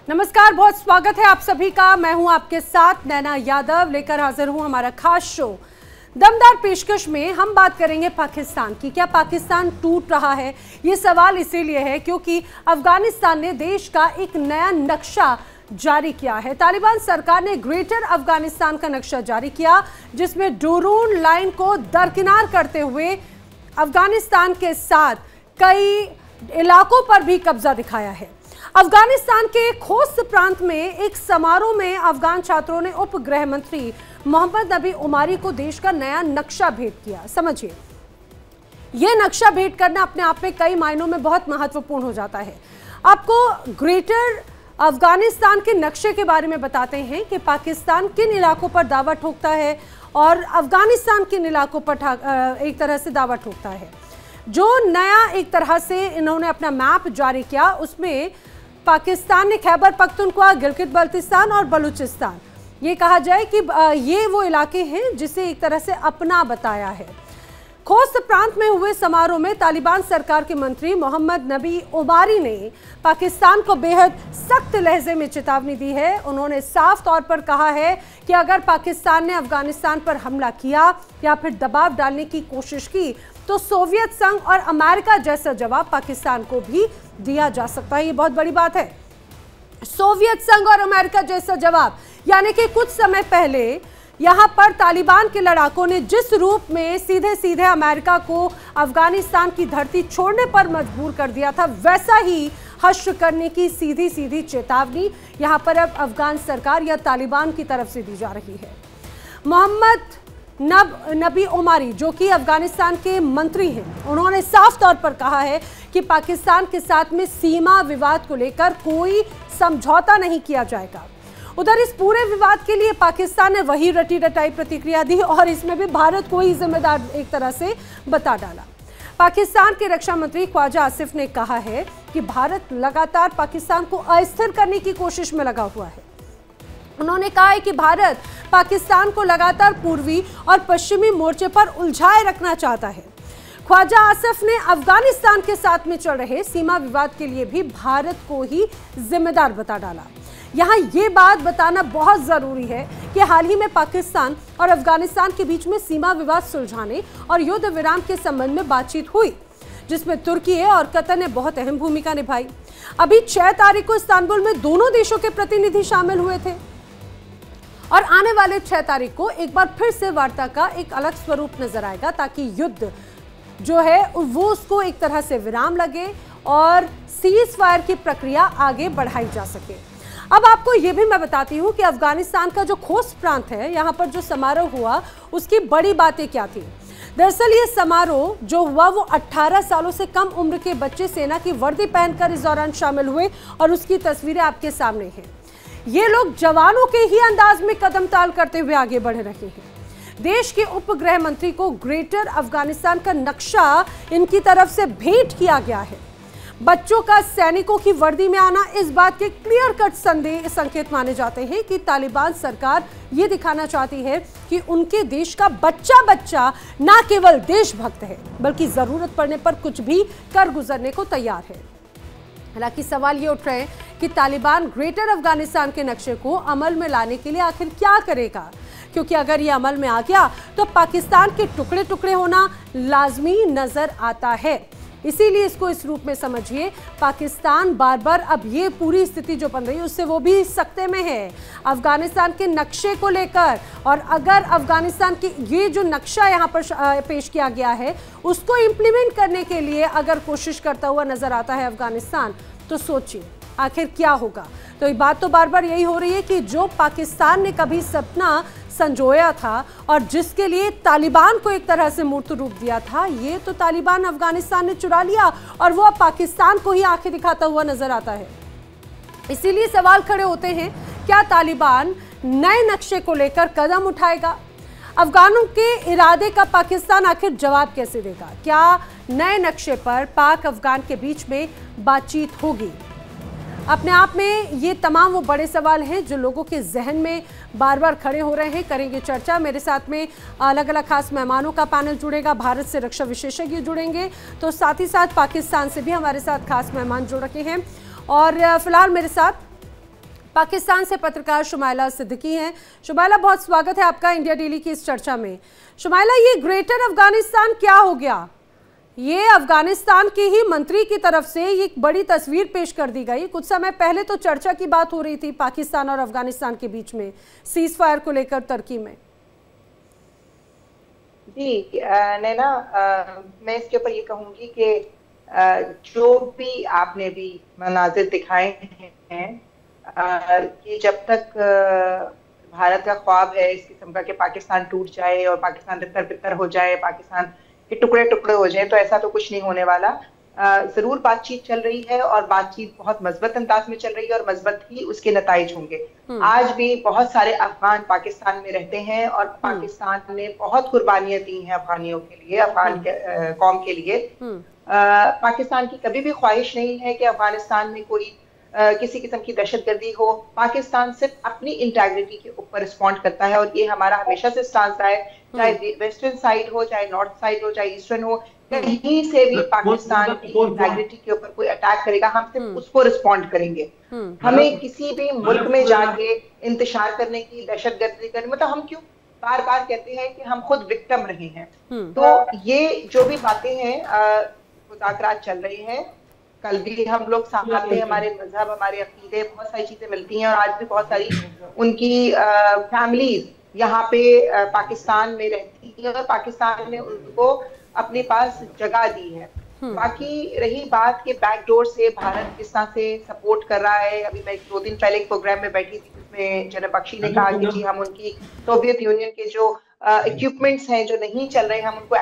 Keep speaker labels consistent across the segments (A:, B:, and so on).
A: नमस्कार, बहुत स्वागत है आप सभी का। मैं हूं आपके साथ नैना यादव, लेकर हाजिर हूं हमारा खास शो। दमदार पेशकश में हम बात करेंगे पाकिस्तान की। क्या पाकिस्तान टूट रहा है? ये सवाल इसीलिए है क्योंकि अफगानिस्तान ने देश का एक नया नक्शा जारी किया है। तालिबान सरकार ने ग्रेटर अफगानिस्तान का नक्शा जारी किया, जिसमें डोरून लाइन को दरकिनार करते हुए अफगानिस्तान के साथ कई इलाकों पर भी कब्जा दिखाया है। अफगानिस्तान के खोस्त प्रांत में एक समारोह में अफगान छात्रों ने उप गृह मंत्री मोहम्मद नबी उमारी को देश का नया नक्शा भेंट किया। समझिए, यह नक्शा भेंट करना अपने आप में कई मायनों में बहुत महत्वपूर्ण हो जाता है। आपको ग्रेटर अफगानिस्तान के नक्शे के बारे में बताते हैं कि पाकिस्तान किन इलाकों पर दावा ठोकता है और अफगानिस्तान किन इलाकों पर एक तरह से दावा ठोकता है। जो नया एक तरह से इन्होंने अपना मैप जारी किया, उसमें पाकिस्तान ने खैबर पख्तूनख्वा, गिलगित बल्तिस्तान और बलूचिस्तान, ये कहा जाए कि ये वो इलाके हैं जिसे एक तरह से अपना बताया है। खोस्त प्रांत में हुए समारोह में तालिबान सरकार के मंत्री मोहम्मद नबी उमारी ने पाकिस्तान को बेहद सख्त लहजे में चेतावनी दी है। उन्होंने साफ तौर पर कहा है कि अगर पाकिस्तान ने अफगानिस्तान पर हमला किया या फिर दबाव डालने की कोशिश की तो सोवियत संघ और अमेरिका जैसा जवाब पाकिस्तान को भी दिया जा सकता है। ये बहुत बड़ी बात है। सोवियत संघ और अमेरिका जैसा जवाब, यानी कि कुछ समय पहले यहां पर तालिबान के लड़ाकों ने जिस रूप में सीधे सीधे अमेरिका को अफगानिस्तान की धरती छोड़ने पर मजबूर कर दिया था, वैसा ही हश्र करने की सीधी सीधी चेतावनी यहां पर अब अफगान सरकार या तालिबान की तरफ से दी जा रही है। मोहम्मद नबी उमारी, जो कि अफगानिस्तान के मंत्री हैं, उन्होंने साफ तौर पर कहा है कि पाकिस्तान के साथ में सीमा विवाद को लेकर कोई समझौता नहीं किया जाएगा। उधर इस पूरे विवाद के लिए पाकिस्तान ने वही रटी रटाई प्रतिक्रिया दी और इसमें भी भारत को ही जिम्मेदार एक तरह से बता डाला। पाकिस्तान के रक्षा मंत्री ख्वाजा आसिफ ने कहा है कि भारत लगातार पाकिस्तान को अस्थिर करने की कोशिश में लगा हुआ है। उन्होंने कहा है कि भारत पाकिस्तान को लगातार पूर्वी और पश्चिमी मोर्चे पर उलझाए रखना चाहता है। ख्वाजा आसिफ ने अफगानिस्तान के साथ में चल रहे सीमा विवाद के लिए भी भारत को ही जिम्मेदार बता डाला। यहाँ ये बात बताना बहुत जरूरी है कि हाल ही में पाकिस्तान और अफगानिस्तान के बीच में सीमा विवाद सुलझाने और युद्ध विराम के संबंध में बातचीत हुई, जिसमें तुर्की और कतर ने बहुत अहम भूमिका निभाई। अभी 6 तारीख को इस्तांबुल में दोनों देशों के प्रतिनिधि शामिल हुए थे और आने वाले 6 तारीख को एक बार फिर से वार्ता का एक अलग स्वरूप नजर आएगा, ताकि युद्ध जो है वो उसको एक तरह से विराम लगे और सीज फायर की प्रक्रिया आगे बढ़ाई जा सके। अब आपको ये भी मैं बताती हूँ कि अफगानिस्तान का जो खोस्त प्रांत है, यहाँ पर जो समारोह हुआ उसकी बड़ी बातें क्या थी। दरअसल ये समारोह जो हुआ वो 18 सालों से कम उम्र के बच्चे सेना की वर्दी पहनकर इस दौरान शामिल हुए और उसकी तस्वीरें आपके सामने हैं। ये लोग जवानों के ही अंदाज में कदम ताल करते हुए आगे बढ़ रहे हैं। देश के उप गृह मंत्री को ग्रेटर अफगानिस्तान का नक्शा इनकी तरफ से भेंट किया गया है। बच्चों का सैनिकों की वर्दी में आना इस बात के क्लियर कट संकेत माने जाते हैं कि तालिबान सरकार ये दिखाना चाहती है कि उनके देश का बच्चा बच्चा न केवल देशभक्त है, बल्कि जरूरत पड़ने पर कुछ भी कर गुजरने को तैयार है। हालांकि सवाल ये उठ रहे हैं कि तालिबान ग्रेटर अफगानिस्तान के नक्शे को अमल में लाने के लिए आखिर क्या करेगा, क्योंकि अगर ये अमल में आ गया तो पाकिस्तान के टुकड़े टुकड़े होना लाजमी नजर आता है। इसीलिए इसको इस रूप में समझिए, पाकिस्तान बार बार अब ये पूरी स्थिति जो बन रही है उससे वो भी सकते में है अफगानिस्तान के नक्शे को लेकर। और अगर अफगानिस्तान के ये जो नक्शा यहाँ पर पेश किया गया है उसको इम्प्लीमेंट करने के लिए अगर कोशिश करता हुआ नजर आता है अफगानिस्तान, तो सोचिए आखिर क्या होगा। तो ये बात तो बार बार यही हो रही है कि जो पाकिस्तान ने कभी सपना संजोया था और जिसके लिए तालिबान को एक तरह से मूर्त रूप दिया था, ये तो तालिबान अफगानिस्तान ने चुरा लिया और वो अब पाकिस्तान को ही आंखें दिखाता हुआ नजर आता है। इसीलिए सवाल खड़े होते हैं, क्या तालिबान नए नक्शे को लेकर कदम उठाएगा? अफगानों के इरादे का पाकिस्तान आखिर जवाब कैसे देगा? क्या नए नक्शे पर पाक अफगान के बीच में बातचीत होगी? अपने आप में ये तमाम वो बड़े सवाल हैं जो लोगों के जहन में बार बार खड़े हो रहे हैं। करेंगे चर्चा। मेरे साथ में अलग अलग खास मेहमानों का पैनल जुड़ेगा, भारत से रक्षा विशेषज्ञ जुड़ेंगे, तो साथ ही साथ पाकिस्तान से भी हमारे साथ खास मेहमान जुड़ रखे हैं। और फिलहाल मेरे साथ पाकिस्तान से पत्रकार शुमाइला सिद्दीकी हैं। शुमाइला, बहुत स्वागत है आपका इंडिया डेली की इस चर्चा में। शुमाइला, ये ग्रेटर अफगानिस्तान क्या हो गया? ये अफगानिस्तान के ही मंत्री की तरफ से एक बड़ी तस्वीर पेश कर दी गई। कुछ समय पहले तो चर्चा की बात हो रही थी पाकिस्तान और अफगानिस्तान के बीच में सीज फायर को लेकर तुर्की में।
B: जी नैना, मैं इसके ऊपर ये कहूंगी कि जो भी आपने भी मनाजिर दिखाए हैं कि जब तक भारत का ख्वाब है इस किस्म का कि पाकिस्तान टूट जाए और पाकिस्तान तितर बितर हो जाए, पाकिस्तान के टुकड़े टुकड़े हो जाए, तो ऐसा तो कुछ नहीं होने वाला। जरूर बातचीत चल रही है और बातचीत बहुत मजबूत अंदाज में चल रही है और मजबूत ही उसके नताइज होंगे। आज भी बहुत सारे अफगान पाकिस्तान में रहते हैं और पाकिस्तान ने बहुत कुर्बानियां दी हैं अफगानियों के लिए, अफगान कौम के लिए। पाकिस्तान की कभी भी ख्वाहिश नहीं है कि अफगानिस्तान में कोई किसी किस्म की दहशतगर्दी हो। पाकिस्तान सिर्फ अपनी इंटेग्रिटी के ऊपर रिस्पॉन्ड करता है और ये हमारा हमेशा से स्टांस रहा है, चाहे वेस्टर्न साइड हो, चाहे नॉर्थ साइड हो, चाहे ईस्टर्न हो, कहीं से भी पाकिस्तान की इंटेग्रिटी के ऊपर कोई अटैक करेगा, हम सिर्फ उसको रिस्पॉन्ड करेंगे। हमें किसी भी मुल्क में जाके इंतशार करने की, दहशतगर्दी करने, मतलब हम क्यों बार बार कहते हैं कि हम खुद विक्टिम रहे हैं। तो ये जो भी बातें हैं मुज़ाकरात चल रही हैं, कल भी हम लोग साथ में हमारे मजहब, हमारे अकीदे, बहुत सारी चीजें मिलती हैं और आज भी बहुत सारी उनकी फैमिलीज यहाँ पे पाकिस्तान में रहती है और पाकिस्तान ने उनको अपने पास जगह दी है। बाकी रही बात कि बैकडोर से भारत किस तरह से सपोर्ट कर रहा है, अभी मैं 2 दिन पहले एक प्रोग्राम में बैठी थी जिसमें जनरल बख्शी ने कहा कि जी हम उनकी सोवियत यूनियन के जो इक्विपमेंट्स हैं जो नहीं चल रहे, हम उनको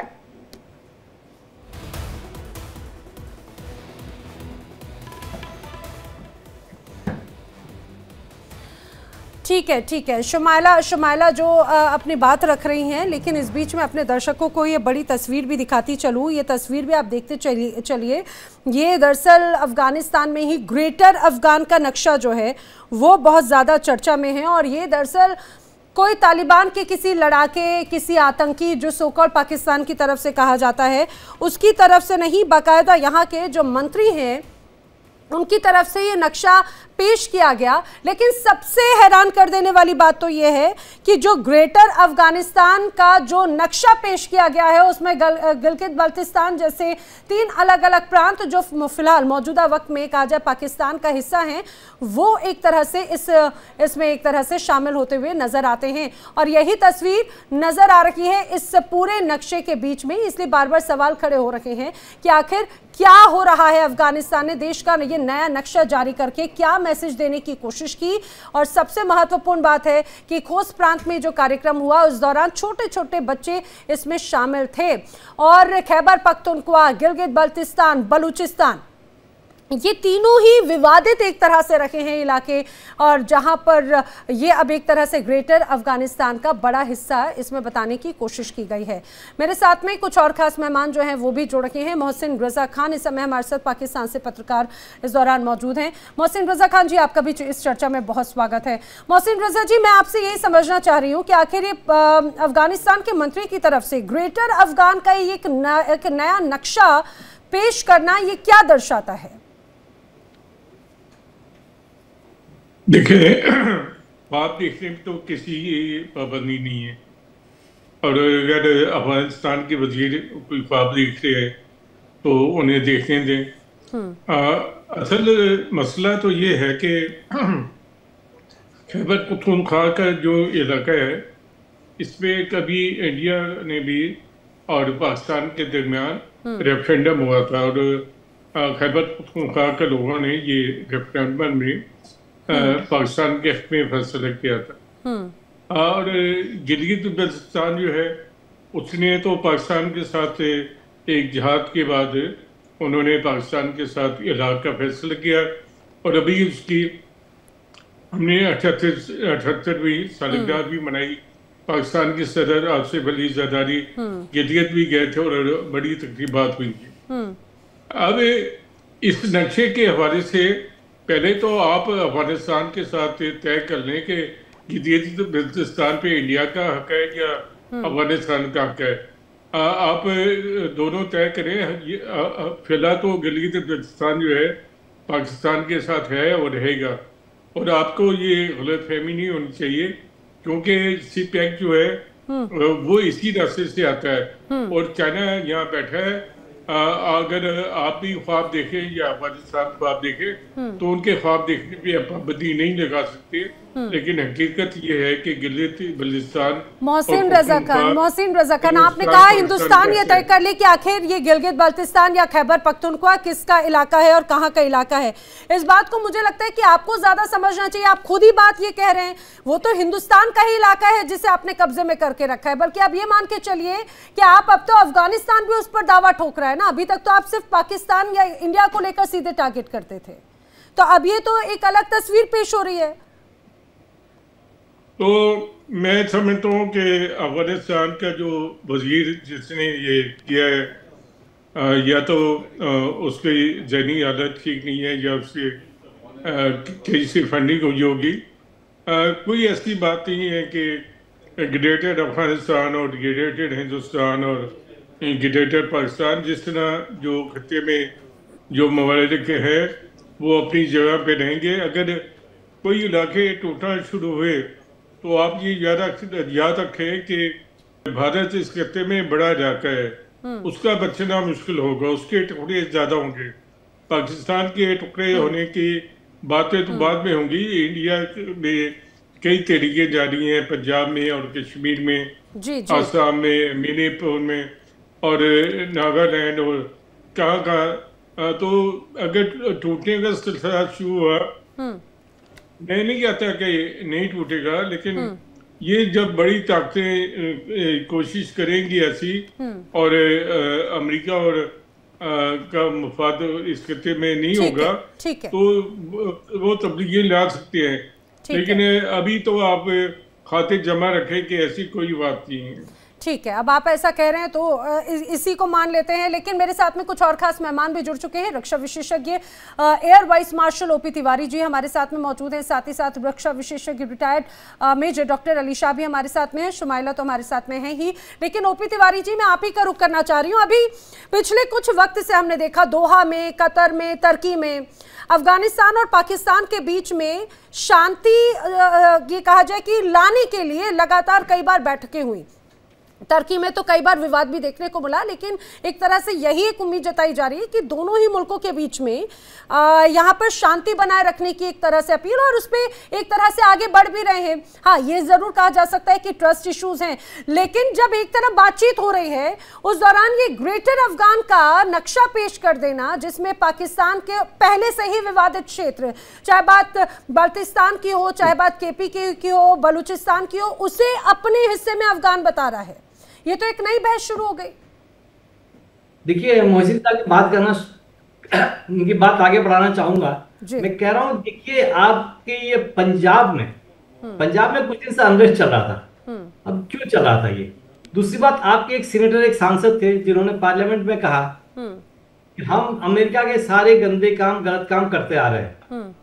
A: ठीक है शुमाइला जो अपनी बात रख रही हैं, लेकिन इस बीच में अपने दर्शकों को ये बड़ी तस्वीर भी दिखाती चलूँ। ये तस्वीर भी आप देखते चलिए। ये दरअसल अफगानिस्तान में ही ग्रेटर अफगान का नक्शा जो है वो बहुत ज़्यादा चर्चा में है और ये दरअसल कोई तालिबान के किसी लड़ाके, किसी आतंकी जो सोकॉल्ड पाकिस्तान की तरफ से कहा जाता है उसकी तरफ से नहीं, बाकायदा यहाँ के जो मंत्री हैं उनकी तरफ से ये नक्शा पेश किया गया। लेकिन सबसे हैरान कर देने वाली बात तो ये है कि जो ग्रेटर अफगानिस्तान का जो नक्शा पेश किया गया है उसमें गिलगित बाल्टिस्तान जैसे 3 अलग अलग प्रांत जो फिलहाल मौजूदा वक्त में कहा जाए पाकिस्तान का हिस्सा हैं, वो एक तरह से इसमें एक तरह से शामिल होते हुए नजर आते हैं और यही तस्वीर नजर आ रही है इस पूरे नक्शे के बीच में। इसलिए बार बार सवाल खड़े हो रहे हैं कि आखिर क्या हो रहा है, अफगानिस्तान ने देश का ये नया नक्शा जारी करके क्या मैसेज देने की कोशिश की। और सबसे महत्वपूर्ण बात है कि खोस प्रांत में जो कार्यक्रम हुआ उस दौरान छोटे छोटे बच्चे इसमें शामिल थे और खैबर पख्तूनख्वा, गिलगित बाल्टिस्तान, बलूचिस्तान, ये तीनों ही विवादित एक तरह से रखे हैं इलाके और जहां पर ये अब एक तरह से ग्रेटर अफगानिस्तान का बड़ा हिस्सा इसमें बताने की कोशिश की गई है। मेरे साथ में कुछ और खास मेहमान जो हैं वो भी जुड़ रखे हैं। मोहसिन रजा खान इस समय हमारे साथ पाकिस्तान से पत्रकार इस दौरान मौजूद हैं। मोहसिन रजा खान जी, आपका भी इस चर्चा में बहुत स्वागत है। मोहसिन रजा जी, मैं आपसे यही समझना चाह रही हूँ कि आखिर ये अफगानिस्तान के मंत्री की तरफ से ग्रेटर अफगान का एक नया नक्शा पेश करना ये क्या दर्शाता है?
C: देखिए, बात देखने में तो किसी पाबंदी नहीं है और अगर अफगानिस्तान के वजीर कोई ख्वाब देख रहे हैं तो उन्हें देखने दें। असल मसला तो ये है कि खैबर पख्तूनख्वा का जो इलाका है इसमें कभी इंडिया ने भी और पाकिस्तान के दरमियान रेफरेंडम हुआ था और खैबर पख्तूनख्वा के लोगों ने ये रेफरेंडम में पाकिस्तान के हक में फैसला किया था और गिलगित बाल्टिस्तान जो है उसने तो पाकिस्तान के साथ एक जिहाद के बाद उन्होंने पाकिस्तान के साथ इलाक़ का फैसला किया और अभी उसकी हमने 78वीं सालगिरह भी मनाई। पाकिस्तान के सदर आसिफ अली जरदारी गिलगित भी गए थे और बड़ी तकरीबात हुई थी। अब इस नक्शे के हवाले से पहले तो आप अफगानिस्तान के साथ तय कर लें कि गिलगित बाल्टिस्तान पे इंडिया का हक है या अफगानिस्तान का हक है। आप दोनों तय करें। फिलहाल तो गिलगित बाल्टिस्तान जो है पाकिस्तान के साथ है और रहेगा और आपको ये गलतफहमी नहीं होनी चाहिए, क्योंकि CPEC जो है वो इसी रास्ते से आता है। और चाइना यहाँ बैठा है, अगर आप भी ख्वाब देखें या अफगानिस्तान ख्वाब देखे तो उनके ख्वाब देखने पे आप पाबंदी नहीं लगा सकते, लेकिन हकीकत ये है कि गिलगित बल्तिस्तान,
A: मोहसिन रजा खान, आपने कहा हिंदुस्तान ये तय कर ले कि आखिर ये गिलगित बल्तिस्तान या खैबर पख्तूनख्वा किसका इलाका है और कहाँ का इलाका है। इस बात को मुझे लगता है कि आपको ज्यादा समझना चाहिए। आप खुद ही बात ये कह रहे हैं, वो तो हिंदुस्तान का ही इलाका है जिसे आपने कब्जे में करके रखा है, बल्कि आप ये मान के चलिए कि आप अब तो अफगानिस्तान भी उस पर दावा ठोक रहा है ना। अभी तक तो आप सिर्फ पाकिस्तान या इंडिया को लेकर सीधे टारगेट करते थे, तो अब ये तो एक अलग तस्वीर पेश हो रही है।
C: तो मैं समझता हूँ कि अफगानिस्तान का जो वजीर जिसने ये किया है, या तो उसकी जहनी हालत ठीक नहीं है या उससे किसी फंडिंग हुई होगी। कोई ऐसी बात नहीं है कि ग्रेटर अफगानिस्तान और ग्रेटर हिंदुस्तान और ग्रेटर पाकिस्तान, जिस तरह जो खत्ते में जो ममालिक है वो अपनी जगह पे रहेंगे। अगर कोई इलाके टूटना शुरू हुए तो आप ये याद रखें कि भारत इस खत्ते में बड़ा इलाका है, उसका बचना मुश्किल होगा, उसके टुकड़े ज़्यादा होंगे। पाकिस्तान के टुकड़े होने की बातें तो बाद में होंगी। इंडिया में कई तरीके जारी हैं, पंजाब में और कश्मीर में, आसाम में, मणिपुर में और नागालैंड और कहाँ। तो अगर टूटने का सिलसिला शुरू हुआ, मैं नहीं कहता कि नहीं टूटेगा, लेकिन ये जब बड़ी ताकतें कोशिश करेंगी ऐसी और अमेरिका और का मुफाद इस खत्ते में नहीं होगा, तो वो तब्दीली ला सकते हैं। लेकिन अभी तो आप खाते जमा रखें कि ऐसी कोई बात नहीं है।
A: ठीक है, अब आप ऐसा कह रहे हैं तो इसी को मान लेते हैं। लेकिन मेरे साथ में कुछ और खास मेहमान भी जुड़ चुके हैं। रक्षा विशेषज्ञ air vice marshal O P Tiwari ji हमारे साथ में मौजूद हैं, साथ ही साथ रक्षा विशेषज्ञ retired major doctor Ali Shah भी हमारे साथ में है, शुमाइला तो हमारे साथ में है ही। लेकिन ओपी तिवारी जी, मैं आप ही का रुख करना चाह रही हूँ। अभी पिछले कुछ वक्त से हमने देखा दोहा में, कतर में, तुर्की में, अफगानिस्तान और पाकिस्तान के बीच में शांति ये कहा जाए कि लाने के लिए लगातार कई बार बैठकें हुई। तुर्की में तो कई बार विवाद भी देखने को मिला, लेकिन एक तरह से यही एक उम्मीद जताई जा रही है कि दोनों ही मुल्कों के बीच में यहाँ पर शांति बनाए रखने की एक तरह से अपील, और उस पर एक तरह से आगे बढ़ भी रहे हैं। हाँ, ये जरूर कहा जा सकता है कि ट्रस्ट इश्यूज हैं, लेकिन जब एक तरफ बातचीत हो रही है उस दौरान ये ग्रेटर अफगान का नक्शा पेश कर देना, जिसमें पाकिस्तान के पहले से ही विवादित क्षेत्र, चाहे बात बल्तिस्तान की हो, चाहे बात KP की हो, बलूचिस्तान की हो, उसे अपने हिस्से में अफगान बता रहा है। ये तो एक नई बहस शुरू हो गई।
D: देखिए, मोहसिन साहब की बात करना, उनकी बात आगे बढ़ाना चाहूंगा। मैं कह रहा हूँ, देखिए आपके ये पंजाब में कुछ दिन से अनरेस्ट चल रहा था। अब क्यों चल रहा था ये? दूसरी बात, आपके एक सीनेटर, एक सांसद थे जिन्होंने पार्लियामेंट में कहा कि हम अमेरिका के सारे गंदे काम, गलत काम करते आ रहे हैं।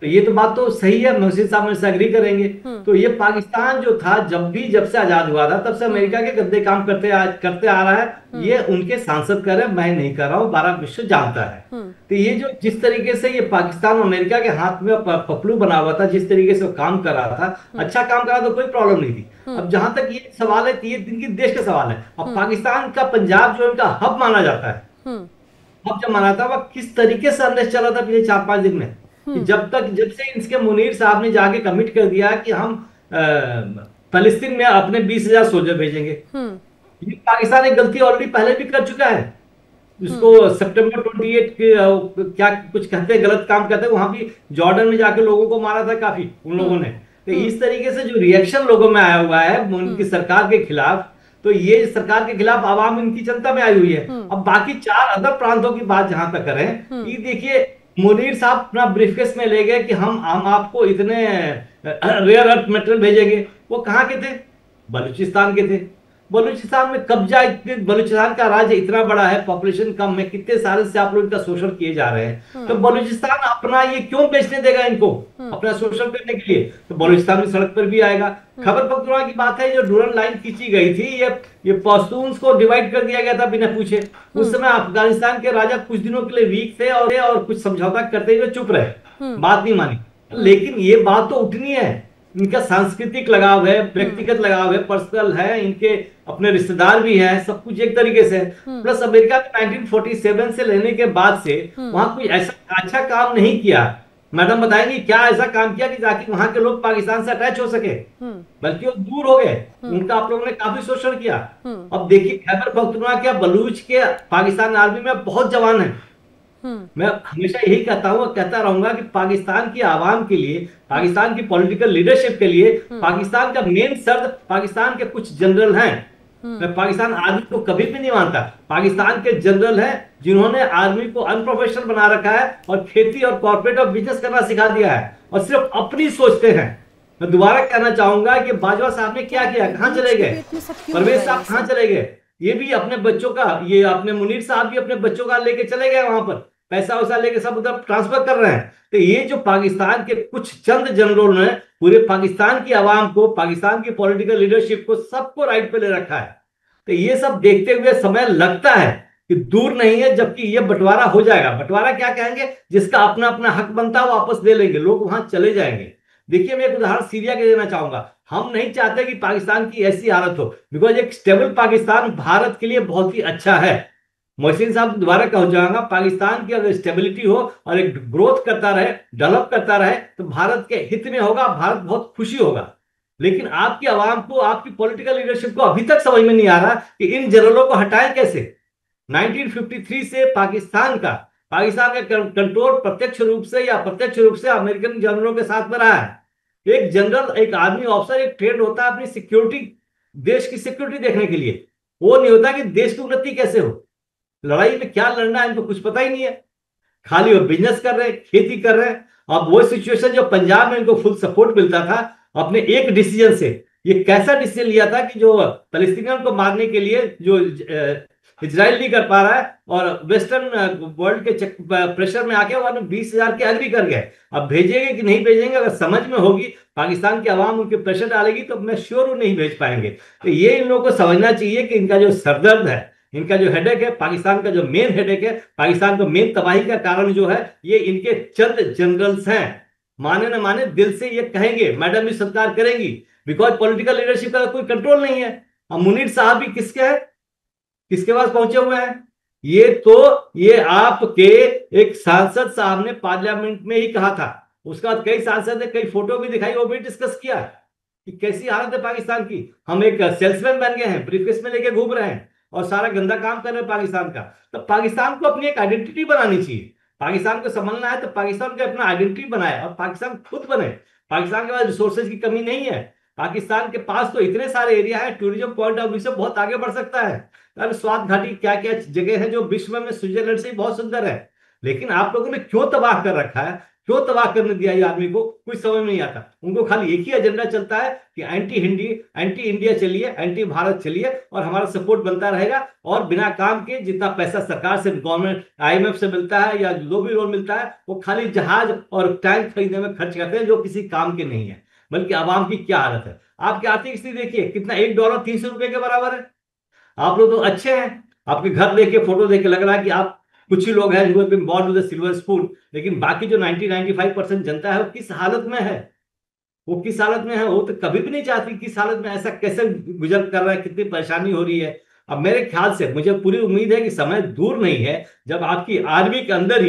D: तो ये तो बात तो सही है, मोहसिन साहब मेरे से एग्री करेंगे। तो ये पाकिस्तान जो था, जब से आजाद हुआ था तब से अमेरिका के गंदे काम करते आ रहा है। ये उनके सांसद कर रहे हैं, मैं नहीं कर रहा हूँ, सारा विश्व जानता है। तो ये जो जिस तरीके से ये पाकिस्तान अमेरिका के हाथ में पपलू बना हुआ था, जिस तरीके से वो काम कर रहा था, अच्छा काम कर रहा था, तो कोई प्रॉब्लम नहीं थी। अब जहां तक ये सवाल है, ये इनकी देश का सवाल है। अब पाकिस्तान का पंजाब जो इनका हब माना जाता है, हब जब माना था, वह किस तरीके से अंदेश चला था पिछले 4-5 दिन में, जब से इनके मुनीर साहब ने जाके कमिट कर दिया कि हम फलस्तीन में अपने 20,000 सोल्जर भेजेंगे। ये पाकिस्तान एक गलती ऑलरेडी पहले भी कर चुका है, जिसको सितंबर 28 क्या कुछ कहते हैं, गलत काम कहते हैं, वहां भी जॉर्डन में जाके लोगों को मारा था काफी उन लोगों ने। तो इस तरीके से जो रिएक्शन लोगों में आया हुआ है उनकी सरकार के खिलाफ, तो ये सरकार के खिलाफ आवाम इनकी जनता में आई हुई है। अब बाकी 4 अदर प्रांतों की बात जहां तक करें, ये देखिए मुनीर साहब अपना ब्रीफकेस में ले गए कि हम आपको इतने रेयर अर्थ मेटल भेजेंगे। वो कहाँ के थे? बलूचिस्तान के थे। बलूचिस्तान में कब्जा, बलूचिस्तान का राज्य इतना बड़ा है, पॉपुलेशन कम है, कितने साल से आप लोग इनका शोषण किए जा रहे हैं। तो बलूचिस्तान अपना ये क्यों बेचने देगा इनको अपना शोषण करने के लिए? तो बलूचिस्तान भी सड़क पर भी आएगा। खैबर पख्तूनख्वा की बात है, जो डूरन लाइन खींची गई थी, ये पश्तून्स को डिवाइड कर दिया गया था बिना पूछे। उस समय अफगानिस्तान के राजा कुछ दिनों के लिए वीक थे और कुछ समझौता करते हुए चुप रहे, बात नहीं मानी। लेकिन ये बात तो उठनी है, इनका सांस्कृतिक लगाव है, व्यक्तिगत लगाव है, पर्सनल है, इनके अपने रिश्तेदार भी हैं, सब कुछ एक तरीके से है। प्लस अमेरिका में 1947 से लेने के बाद से वहां कोई ऐसा अच्छा काम नहीं किया। मैडम बताएंगी क्या ऐसा काम किया कि ताकि वहां के लोग पाकिस्तान से अटैच हो सके, बल्कि वो दूर हो गए, उनका आप लोगों ने काफी शोषण किया। अब देखिए खैबर पख्तूनख्वा के बलूच के पाकिस्तान आर्मी में बहुत जवान है। मैं हमेशा यही कहता हूँ, कहता रहूंगा कि पाकिस्तान की आवाम के लिए, पाकिस्तान की पॉलिटिकल लीडरशिप के लिए पाकिस्तान का मेन शब्द पाकिस्तान के कुछ जनरल हैं। मैं पाकिस्तान आर्मी को कभी भी नहीं मानता। पाकिस्तान के जनरल हैं जिन्होंने आर्मी को अनप्रोफेशनल बना रखा है और खेती और कॉर्पोरेट और बिजनेस करना सिखा दिया है और सिर्फ अपनी सोचते हैं। मैं दोबारा कहना चाहूंगा कि बाजवा साहब ने क्या किया, कहां चले गए, परवेज साहब कहां चले गए, ये भी अपने बच्चों का, ये अपने मुनीर साहब भी अपने बच्चों का लेके चले गए, वहां पर पैसा वैसा लेके सब उधर ट्रांसफर कर रहे हैं। तो ये जो पाकिस्तान के कुछ चंद जनरलों ने पूरे पाकिस्तान की आवाम को, पाकिस्तान की पॉलिटिकल लीडरशिप को, सबको राइट पे ले रखा है। तो ये सब देखते हुए समय लगता है कि दूर नहीं है, जबकि ये बंटवारा हो जाएगा। बंटवारा क्या कहेंगे, जिसका अपना अपना हक बनता है वापस ले लेंगे, लोग वहां चले जाएंगे। देखिए मैं एक उदाहरण सीरिया के देना चाहूंगा। हम नहीं चाहते कि पाकिस्तान की ऐसी हालत हो, बिकॉज एक स्टेबल पाकिस्तान भारत के लिए बहुत ही अच्छा है। मोहसिन साहब दोबारा कह जाऊंगा, पाकिस्तान की अगर स्टेबिलिटी हो और एक ग्रोथ करता रहे, डेवलप करता रहे, तो भारत के हित में होगा, भारत बहुत खुशी होगा। लेकिन आपकी आवाम को, आपकी पॉलिटिकल लीडरशिप को अभी तक समझ में नहीं आ रहा कि इन जनरलों को हटाएं कैसे। 1953 से पाकिस्तान का कंट्रोल प्रत्यक्ष रूप से या अप्रत्यक्ष रूप से अमेरिकन जनरलों के साथ में रहा है। एक जनरल, एक आर्मी ऑफिसर, एक ट्रेंड होता है अपनी सिक्योरिटी, देश की सिक्योरिटी देखने के लिए। वो नहीं होता कि देश की उन्नति कैसे हो, लड़ाई में क्या लड़ना है इनको कुछ पता ही नहीं है, खाली वो बिजनेस कर रहे हैं, खेती कर रहे हैं। अब वो सिचुएशन जो पंजाब में इनको फुल सपोर्ट मिलता था, अपने एक डिसीजन से, ये कैसा डिसीजन लिया था कि जो पैलेस्टीनियन को मारने के लिए जो इजराइल नहीं कर पा रहा है और वेस्टर्न वर्ल्ड के प्रेशर में आके वो 20,000 के एग्री कर गए। अब भेजेंगे कि नहीं भेजेंगे, अगर समझ में होगी, पाकिस्तान की आवाम उनके प्रेशर डालेगी, तो मैं श्योर हूं नहीं भेज पाएंगे। तो ये इन लोगों को समझना चाहिए कि इनका जो सरदर्द है, इनका जो हेडेक है, पाकिस्तान का जो मेन हेडेक है, पाकिस्तान को मेन तबाही का कारण जो है, ये इनके चंद जनरल्स हैं। माने न माने दिल से ये कहेंगे, मैडम भी सरकार करेंगी, बिकॉज पॉलिटिकल लीडरशिप का कोई कंट्रोल नहीं है। अब मुनीर साहब भी किसके हैं, किसके पास पहुंचे हुए हैं? ये आपके एक सांसद साहब ने पार्लियामेंट में ही कहा था। उसके बाद कई सांसद ने कई फोटो भी दिखाई, वो भी डिस्कस किया कि कैसी हालत है पाकिस्तान की। हम एक सेल्समैन बन गए हैं, ब्रीफकेस में लेके घूम रहे हैं और सारा गंदा काम कर रहे हैं पाकिस्तान का। तो पाकिस्तान को अपनी एक आइडेंटिटी बनानी चाहिए। पाकिस्तान को संभालना है तो पाकिस्तान को अपना आइडेंटिटी बनाए और पाकिस्तान खुद बने। पाकिस्तान के पास रिसोर्सेज की कमी नहीं है। पाकिस्तान के पास तो इतने सारे एरिया है, टूरिज्म पॉइंट ऑफ व्यू से बहुत आगे बढ़ सकता है। अब स्वात घाटी क्या क्या जगह है जो विश्व में स्विट्जरलैंड से बहुत सुंदर है। लेकिन आप लोगों ने क्यों तबाह कर रखा है, क्यों तबाह करने दिया ये आदमी को, कुछ समझ में नहीं आता। उनको खाली एक ही एजेंडा चलता है कि एंटी इंडिया चलिए, एंटी भारत चलिए और हमारा सपोर्ट बनता रहेगा। और बिना काम के जितना पैसा सरकार से, गवर्नमेंट IMF से मिलता है या जो भी लोन मिलता है, वो खाली जहाज और टैंक खरीदने में खर्च करते हैं, जो किसी काम के नहीं है। बल्कि आवाम की क्या हालत है, आपकी आर्थिक स्थिति देखिए, कितना $1 300 रुपए के बराबर है। आप लोग तो अच्छे हैं, आपके घर देख के, फोटो देख के लग रहा है कि आप कुछ ही लोग हैं जो बॉर्न विद सिल्वर स्पून। लेकिन बाकी जो 90-95% जनता है वो किस हालत में है, वो किस हालत में है, वो तो कभी भी नहीं चाहती किस हालत में, ऐसा कैसे गुजर कर रहा है, कितनी परेशानी हो रही है। अब मेरे ख्याल से, मुझे पूरी उम्मीद है कि समय दूर नहीं है जब आपकी आर्मी के अंदर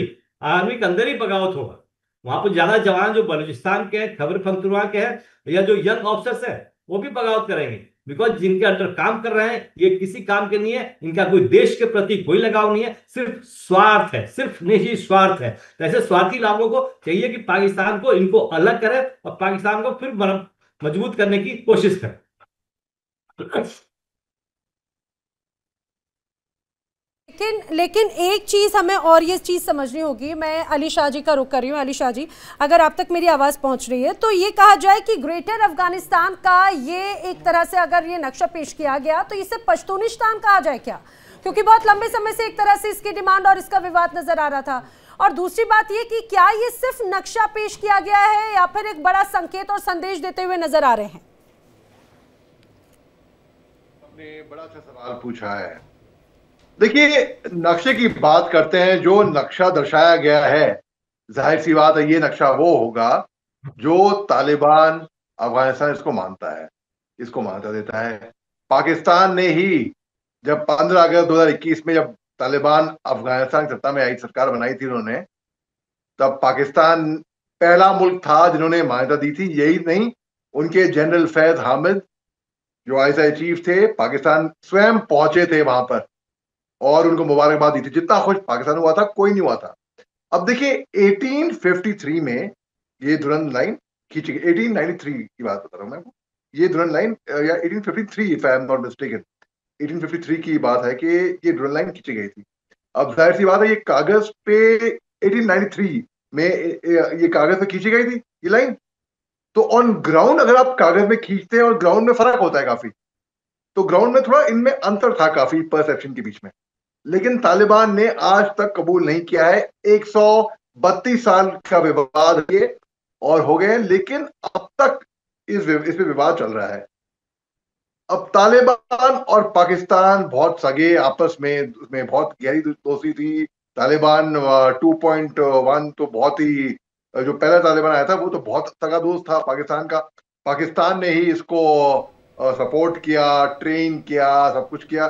D: ही बगावत होगा। वहां पर ज्यादा जवान जो बलूचिस्तान के हैं, खैबर पख्तूनख्वा के हैं, या जो यंग ऑफिसर्स है, वो भी बगावत करेंगे। बिकॉज जिनके अंडर काम कर रहे हैं, ये किसी काम के नहीं है, इनका कोई देश के प्रति कोई लगाव नहीं है, सिर्फ स्वार्थ है, सिर्फ निजी स्वार्थ है। तो ऐसे स्वार्थी लोगों को चाहिए कि पाकिस्तान को, इनको अलग करें और पाकिस्तान को फिर मजबूत करने की कोशिश करें।
A: लेकिन एक चीज़ हमें और ये चीज़ समझनी होगी। मैं अली शाह जी का रुख कर रही हूँ। अली शाह जी, अगर आप तक मेरी आवाज़ पहुँच रही है, तो ये कहा जाए कि ग्रेटर अफगानिस्तान का ये एक तरह से अगर ये नक्शा पेश किया गया तो इसे पश्तूनिस्तान कहा जाए क्या? क्योंकि बहुत लंबे समय से एक तरह से इसकी डिमांड और इसका विवाद नजर आ रहा था। और दूसरी बात ये कि क्या ये सिर्फ नक्शा पेश किया गया है या फिर एक बड़ा संकेत और संदेश देते हुए नजर आ रहे हैं?
E: आपने बड़ा अच्छा सवाल पूछा है। देखिए, नक्शे की बात करते हैं, जो नक्शा दर्शाया गया है, जाहिर सी बात है ये नक्शा वो होगा जो तालिबान अफगानिस्तान इसको मानता है, इसको मान्यता देता है। पाकिस्तान ने ही जब 15 अगस्त 2021 में जब तालिबान अफगानिस्तान की सत्ता में आई, सरकार बनाई थी उन्होंने, तब पाकिस्तान पहला मुल्क था जिन्होंने मान्यता दी थी। यही नहीं, उनके जनरल फैज हामिद जो आईएसआई चीफ थे, पाकिस्तान स्वयं पहुंचे थे वहां पर और उनको मुबारकबाद दी थी। जितना खुश पाकिस्तान हुआ था कोई नहीं हुआ था। अब देखिए 1853 में ये दुरंत लाइन खींची गई। 1893 की बात बता रहा हूं मैं, ये दुरंत लाइन या 1853 if I am not mistaken, 1853 की बात है कि ये दुरंत लाइन खींची गई थी। अब जाहिर सी बात है ये कागज पे 1893 में ये कागज पे खींची गई थी ये लाइन। तो ऑन ग्राउंड अगर आप कागज में खींचते हैं और ग्राउंड में फर्क होता है काफी, तो ग्राउंड में थोड़ा इनमें अंतर था काफी परसेप्शन के बीच में। लेकिन तालिबान ने आज तक कबूल नहीं किया है। 132 साल का विवाद ये और हो गए, लेकिन अब तक इस पे विवाद चल रहा है। अब तालिबान और पाकिस्तान बहुत सगे आपस में, उसमें बहुत गहरी दोस्ती थी। तालिबान 2.1 तो बहुत ही, जो पहला तालिबान आया था वो तो बहुत सगा दोस्त था पाकिस्तान का। पाकिस्तान ने ही इसको सपोर्ट किया, ट्रेन किया, सब कुछ किया।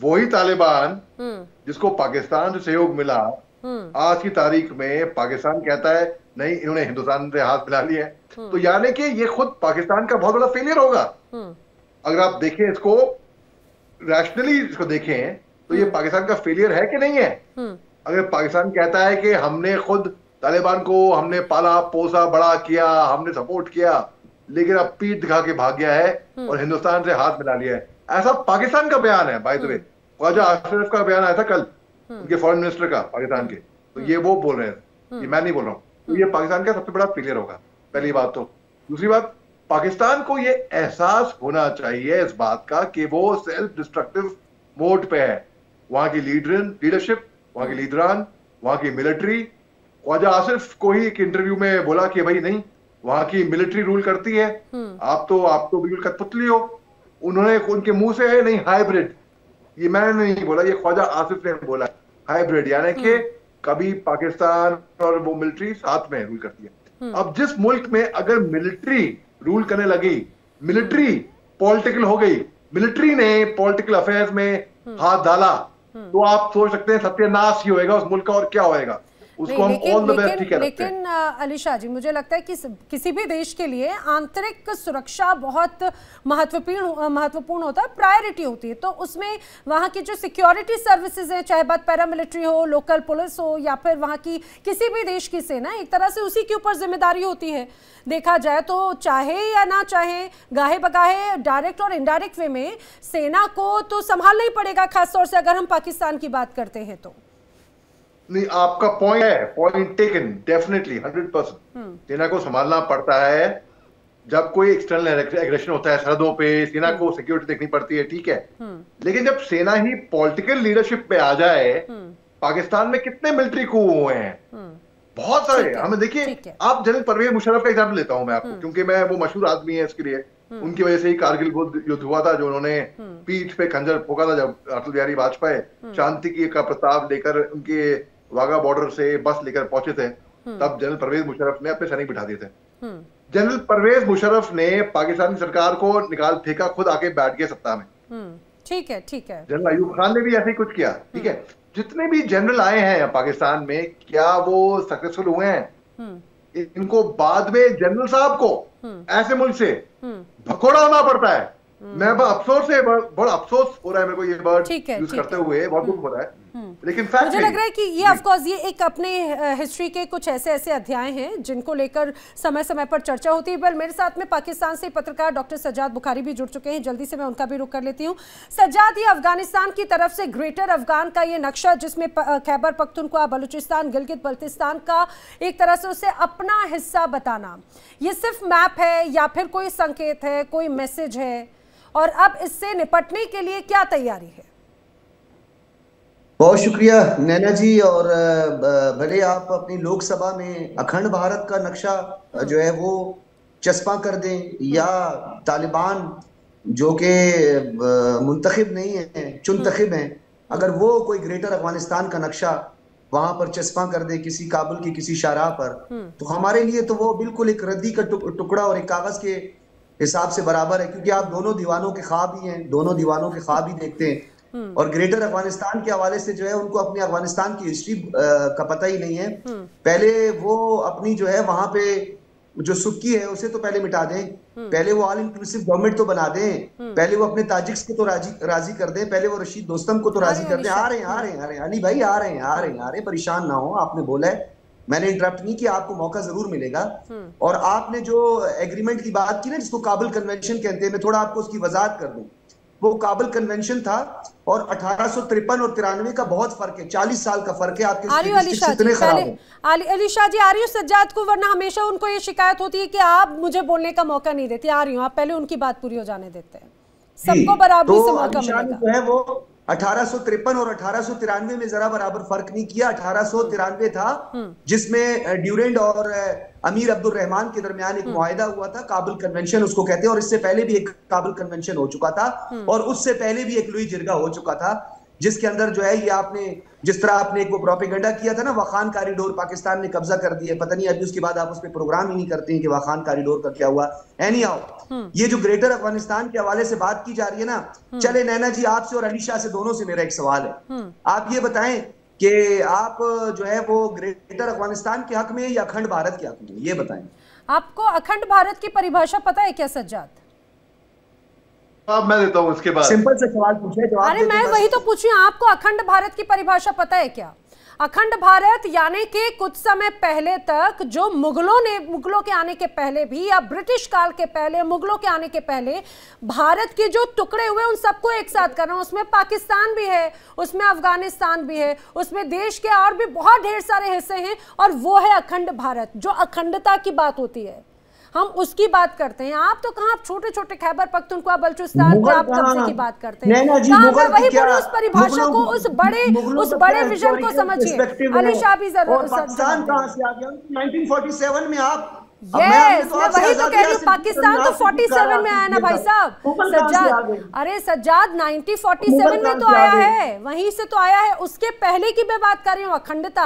E: वही तालिबान जिसको पाकिस्तान से सहयोग मिला, आज की तारीख में पाकिस्तान कहता है नहीं, इन्होंने हिंदुस्तान से हाथ मिला लिए। तो यानी कि ये खुद पाकिस्तान का बहुत बड़ा फेलियर होगा। अगर आप देखें इसको रैशनली, इसको देखें तो ये पाकिस्तान का फेलियर है कि नहीं है। अगर पाकिस्तान कहता है कि हमने खुद तालिबान को हमने पाला पोसा बड़ा किया, हमने सपोर्ट किया, लेकिन अब पीठ दिखा के भाग गया है और हिंदुस्तान से हाथ मिला लिया है, ऐसा पाकिस्तान का बयान है। By the way Khwaja Ashraf का बयान आया था कल, उनके फॉरेन मिनिस्टर का पाकिस्तान के, तो ये वो बोल रहे हैं, ये मैं नहीं बोल रहा हूँ। तो ये पाकिस्तान का सबसे बड़ा फेलियर होगा, पहली बात तो। दूसरी बात, पाकिस्तान को ये एहसास होना चाहिए इस बात का कि वो सेल्फ डिस्ट्रक्टिव मोड पे है। वहां की लीडरशिप, वहां की लीडरान, वहां की मिलिट्री, ख्वाजा आसिफ को ही एक इंटरव्यू में बोला कि भाई नहीं, वहां की मिलिट्री रूल करती है, आप तो बिल्कुल कठपुतली हो। उन्होंने उनके मुंह से है नहीं, हाइब्रिड, ये मैंने नहीं बोला, ये ख्वाजा आसिफ ने बोला, हाइब्रिड, यानी कि कभी पाकिस्तान और वो मिलिट्री साथ में रूल करती है। अब जिस मुल्क में अगर मिलिट्री रूल करने लगी, मिलिट्री पॉलिटिकल हो गई, मिलिट्री ने पॉलिटिकल अफेयर्स में हाथ डाला, तो आप सोच सकते हैं सत्यानाश ही होएगा उस मुल्क का, और क्या होएगा उसको हम ऑल द बेस्ट ही कहते हैं।
A: लेकिन अली शाह जी, मुझे लगता है कि किसी भी देश के लिए आंतरिक सुरक्षा बहुत महत्वपूर्ण होता है, प्रायोरिटी होती है। तो उसमें वहाँ की जो सिक्योरिटी सर्विसेज है, चाहे बात पैरामिलिट्री हो, लोकल पुलिस हो, या फिर वहाँ की किसी भी देश की सेना, एक तरह से उसी के ऊपर जिम्मेदारी होती है। देखा जाए तो चाहे या ना चाहे, गाहे बगाहे, डायरेक्ट और इनडायरेक्ट वे में सेना को तो संभालना ही पड़ेगा, खासतौर से अगर हम पाकिस्तान की बात करते हैं तो।
E: नहीं, आपका पॉइंट है, पॉइंट टेकन, डेफिनेटली 100%। सेना को संभालना पड़ता है जब कोई एक्सटर्नल एग्रेशन होता है सरहदों पे, सेना को सिक्योरिटी देखनी पड़ती है, ठीक है। लेकिन जब सेना ही पॉलिटिकल लीडरशिप पे आ जाए, पाकिस्तान में कितने मिलिट्री coup हुए हैं, बहुत सारे। हमें देखिए, आप जनरल परवेज मुशर्रफ का एग्जाम्पल लेता हूं मैं आपको, क्योंकि मैं वो मशहूर आदमी है इसके लिए। उनकी वजह से ही कारगिल युद्ध हुआ था, जो उन्होंने पीठ पे खंजर फूका था जब अटल बिहारी वाजपेयी शांति की का प्रस्ताव लेकर उनके वाघा बॉर्डर से बस लेकर पहुंचे थे, तब जनरल परवेज मुशर्रफ ने अपने सैनिक बिठा दिए थे। जनरल परवेज मुशर्रफ ने पाकिस्तान की सरकार को निकाल फेंका, खुद आके बैठ गए सत्ता में।
A: ठीक है, ठीक है।
E: जनरल अयूब खान ने भी ऐसे ही कुछ किया, ठीक है। जितने भी जनरल आए हैं पाकिस्तान में, क्या वो सक्सेसफुल हुए हैं? इनको बाद में जनरल साहब को ऐसे मुल्क से भगोड़ा होना पड़ता है। मैं अफसोस से बड़ा अफसोस हो रहा है मेरे को ये वर्ड यूज करते हुए, बहुत दुख हो रहा है। लेकिन
A: मुझे लग रहा है कि ये ऑफ कोर्स ये एक अपने हिस्ट्री के कुछ ऐसे अध्याय हैं जिनको लेकर समय समय पर चर्चा होती है। पर मेरे साथ में पाकिस्तान से पत्रकार डॉक्टर सज्जाद बुखारी भी जुड़ चुके हैं, जल्दी से मैं उनका भी रुख कर लेती हूँ। सज्जाद, ये अफगानिस्तान की तरफ से ग्रेटर अफगान का ये नक्शा, जिसमें खैबर पख्तूनख्वा, बलूचिस्तान, गिलगित बल्तिस्तान का एक तरह से उसे अपना हिस्सा बताना, ये सिर्फ मैप है या फिर कोई संकेत है, कोई मैसेज है, और अब इससे निपटने के लिए क्या तैयारी है?
F: बहुत शुक्रिया नैना जी। और भले आप अपनी लोकसभा में अखंड भारत का नक्शा जो है वो चस्पा कर दें, या तालिबान जो कि मुंतखब नहीं है, चुनतखब हैं, अगर वो कोई ग्रेटर अफगानिस्तान का नक्शा वहां पर चस्पा कर दे किसी काबुल की किसी शाहराह पर, तो हमारे लिए तो वो बिल्कुल एक रद्दी का टुकड़ा और एक कागज के हिसाब से बराबर है, क्योंकि आप दोनों दीवानों के ख्वाब ही हैं, दोनों दीवानों के ख्वाब ही देखते हैं। और ग्रेटर अफगानिस्तान के हवाले से जो है उनको अपने अफगानिस्तान की हिस्ट्री का पता ही नहीं है। पहले वो अपनी जो है वहां पे जो सुक्की है उसे तो पहले मिटा दें, पहले वो ऑल इंक्लूसिव गवर्नमेंट तो बना दें, पहले वो अपने ताजिक्स को तो राजी कर दें, पहले वो रशीद दोस्तम को तो राजी कर दें। आ रहे हैं अली भाई, आ रहे हैं, परेशान ना हो। आपने बोला है, मैंने इंटरप्ट नहीं किया, आपको मौका जरूर मिलेगा। और आपने जो एग्रीमेंट की बात की ना, जिसको काबुल कन्वेंशन कहते हैं, मैं थोड़ा आपको उसकी वजाहत कर दूं। वो काबुल कन्वेंशन था और 1853 और 93 का बहुत फर्क है, 40 साल का फर्क है। आपके
A: अली शाह जी आ रही हूँ सज्जाद को, वरना हमेशा उनको ये शिकायत होती है कि आप मुझे बोलने का मौका नहीं देती। आ रही हूँ, आप पहले उनकी बात पूरी हो जाने देते हैं, सबको बराबरी से मौका मिलेगा।
F: जो है वो 1853 और 1893 में जरा बराबर फर्क नहीं किया। 1893 था जिसमें ड्यूरेंट और अमीर अब्दुल रहमान के दरमियान एक मुआहिदा हुआ था, काबुल कन्वेंशन उसको कहते हैं। और इससे पहले भी एक काबुल कन्वेंशन हो चुका था और उससे पहले भी एक लुई जिरगा हो चुका था, जिसके अंदर जो है ये आपने जिस तरह आपने एक वो प्रोपेगेंडा किया था ना, वाखान कॉरिडोर पाकिस्तान ने कब्जा कर दिया, पता नहीं अभी उसके बाद आप उस पर प्रोग्राम ही नहीं करते हैं कि वाखान कॉरिडोर का क्या हुआ। एनी हाउ, ये जो ग्रेटर अफगानिस्तान के हवाले से बात की जा रही है ना, चले नैना जी, आपसे और अली शाह से दोनों से मेरा एक सवाल है। आप ये बताएं कि आप जो है वो ग्रेटर अफगानिस्तान के हक में या अखंड भारत के हक में, ये बताएं।
A: आपको अखंड भारत की परिभाषा पता है क्या सज्जाद?
E: अब मैं देता हूं उसके बाद।
F: सिंपल से सवाल पूछे, जवाब।
A: अरे मैं वही तो पूछी, आपको अखंड भारत की परिभाषा पता है क्या? अखंड भारत यानी कि कुछ समय पहले तक जो मुगलों के आने के पहले भी, या ब्रिटिश काल के पहले, मुगलों के आने के पहले भारत के जो टुकड़े हुए उन सबको एक साथ करना। उसमें पाकिस्तान भी है, उसमें अफगानिस्तान भी है, उसमें देश के और भी बहुत ढेर सारे हिस्से हैं, और वो है अखंड भारत। जो अखंडता की बात होती है हम उसकी बात करते हैं। आप तो कहाँ छोटे छोटे खैबर पख्तूनख्वा बलूचिस्तान के आप कब्जे की बात करते हैं। वही पूरी उस परिभाषा को, उस बड़े विजन को समझिए। अली शाह भी जरूर।
F: पाकिस्तान कहाँ से आ गया? 1947 में आप
A: मैं वही तो कह रही हूँ, पाकिस्तान तो 47 में आया ना भाई साहब। सज्जाद, अरे सज्जाद 1947 में तो आया है, वहीं से तो आया है। उसके पहले की मैं बात कर रही हूँ, अखंडता।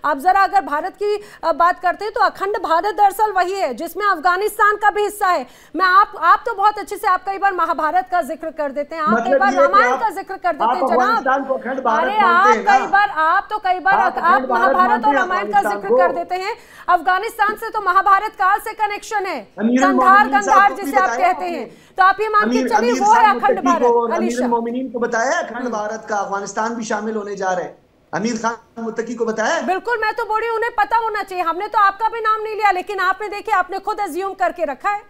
A: आप जरा अगर भारत की बात करते हैं तो अखंड भारत दरअसल वही है जिसमें अफगानिस्तान का भी हिस्सा है। मैं आप तो बहुत अच्छे से, आप कई बार महाभारत का जिक्र कर देते हैं, आप कई बार रामायण का जिक्र कर देते हैं जनाब। अरे आप तो कई बार आप महाभारत और रामायण का जिक्र कर देते हैं। अफगानिस्तान से तो महाभारत काल से कनेक्शन है, गंधार जिसे आप कहते हैं। तो आप ये मान के चलिए वो है अखंड भारत। अली शाह
F: मोमिनीन को बताया अखंड भारत का अफगानिस्तान भी शामिल होने जा रहे हैं, अमीर खान मुत्तकी को बताया।
A: बिल्कुल, मैं तो बोली उन्हें पता होना चाहिए। हमने तो आपका भी नाम नहीं लिया, लेकिन आपने देखिए आपने खुद अज्यूम करके रखा है।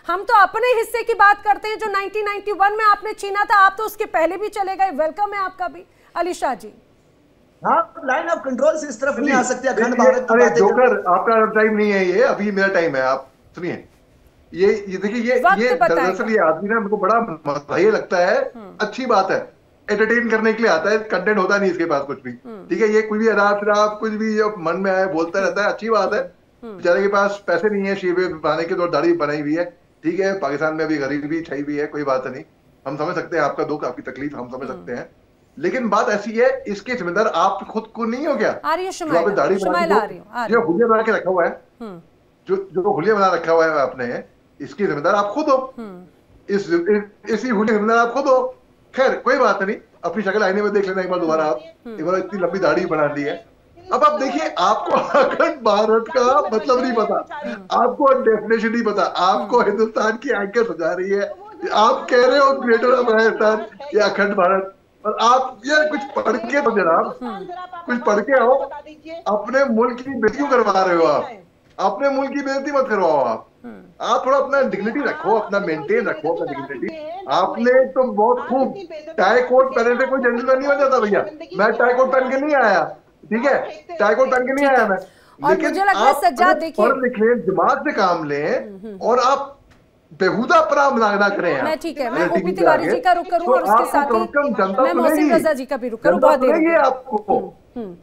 A: हम तो अपने हिस्से की बात करते हैं जो 1991 में आपने छीना था, आप तो उसके पहले भी चले गए। वेलकम है आपका भी Ali Shah ji.
F: Line of control से इस तरफ नहीं आ सकते अखंड भारत।
E: अरे जोकर, आपका टाइम नहीं है, ये अभी मेरा टाइम है। आप सुनिए, ये देखिए, ये दरअसल ये आदमी ना मेरे को बड़ा मज़ाहिया लगता है। अच्छी बात है, एंटरटेन करने के लिए आता है, कंटेंट होता नहीं इसके पास कुछ भी। ठीक है, ये कोई भी शराब कुछ भी मन में आए बोलता रहता है, अच्छी बात है। बेचारे के पास पैसे नहीं है शीवे बनाने के, तो दाढ़ी बनाई हुई है। ठीक है, पाकिस्तान में अभी गरीबी छाई हुई है, कोई बात नहीं, हम समझ सकते हैं आपका दुख, आपकी तकलीफ हम समझ सकते हैं। लेकिन बात ऐसी है, इसके जिम्मेदार आप खुद को नहीं हो गया? जो हुलिया बना के रखा हुआ है, जो हुलिया बना रखा हुआ है आपने, इसकी जिम्मेदार आप खुद हो। इसी हुलिया जिम्मेदार आप खुद हो। खैर कोई बात नहीं, अपनी शक्ल आईने में देख लेना एक बार दोबारा। आप एक बार इतनी लंबी दाढ़ी बना दी है। अब आप देखिए, आपको अखंड भारत का मतलब नहीं पता, आपको डेफिनेशन नहीं पता, आपको हिंदुस्तान की एंकर सजा रही है। आप कह रहे हो ग्रेटर अफगानिस्तान या अखंड भारत, और आप यार कुछ पढ़ के तो जनाब, कुछ पढ़ के आओ। अपने मुल्क की बेइज्जती करवा रहे हो आप, अपने मुल्क की बेइज्जती मत करवाओ आप थोड़ा अपना डिग्निटी रखो, अपना मेंटेन रखो अपना डिग्निटी। आपने तो बहुत खूब टाई कोट पहने से कोई जेंटलमैन नहीं हो जाता भैया। मैं टाई कोट पहन के नहीं आया, ठीक है, टाई कोट पहन के नहीं आया मैं। लेकिन आप पढ़ लिखे, दिमाग से काम लें, और आप बेहुदा अपराध ना करें।
A: मैं ठीक है, मैं ओपी तिवारी जी का रुख करूं और उसके साथ ही मैं मोहसिन रजा जी का भी रुख करूं। बहुत देर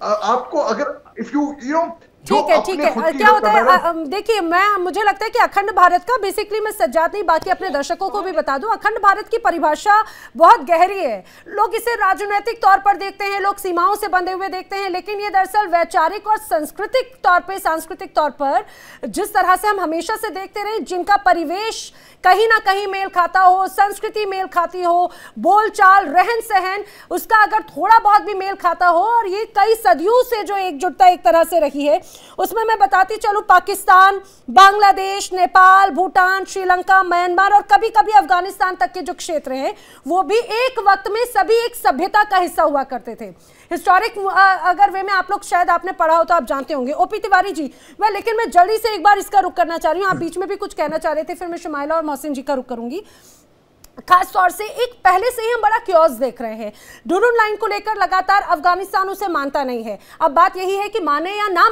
E: आपको अगर इफ यू नो
A: ठीक है। क्या होता है, देखिए मुझे लगता है कि अखंड भारत का, बेसिकली मैं सज्जाद नहीं बाकी अपने दर्शकों को भी बता दूं, अखंड भारत की परिभाषा बहुत गहरी है। लोग इसे राजनीतिक तौर पर देखते हैं, लोग सीमाओं से बंधे हुए देखते हैं, लेकिन ये दरअसल वैचारिक और सांस्कृतिक तौर पर जिस तरह से हम हमेशा से देखते रहे, जिनका परिवेश कहीं ना कहीं मेल खाता हो, संस्कृति मेल खाती हो, बोलचाल, रहन सहन उसका अगर थोड़ा बहुत भी मेल खाता हो, और ये कई सदियों से जो एकजुटता एक तरह से रही है, उसमें मैं बताती चलूं पाकिस्तान, बांग्लादेश, नेपाल, भूटान, श्रीलंका, म्यांमार और कभी कभी अफगानिस्तान तक के जो क्षेत्र हैं वो भी एक वक्त में सभी एक सभ्यता का हिस्सा हुआ करते थे। हिस्टोरिक अगर वे में आप लोग शायद आपने पढ़ा हो तो आप जानते होंगे। ओपी तिवारी जी, वह लेकिन मैं जल्दी से एक बार इसका रुख करना चाह रही हूँ, आप बीच में भी कुछ कहना चाह रहे थे, फिर मैं शुमाइला और मोहसिन जी का रुख करूंगी। खास तौर से एक पहले से ही हम बड़ा क्योस देख रहे हैं, डुरून लाइन को लेकर लगातार अफगानिस्तान उसे मानता नहीं है। अब बात यही है कि माने या ना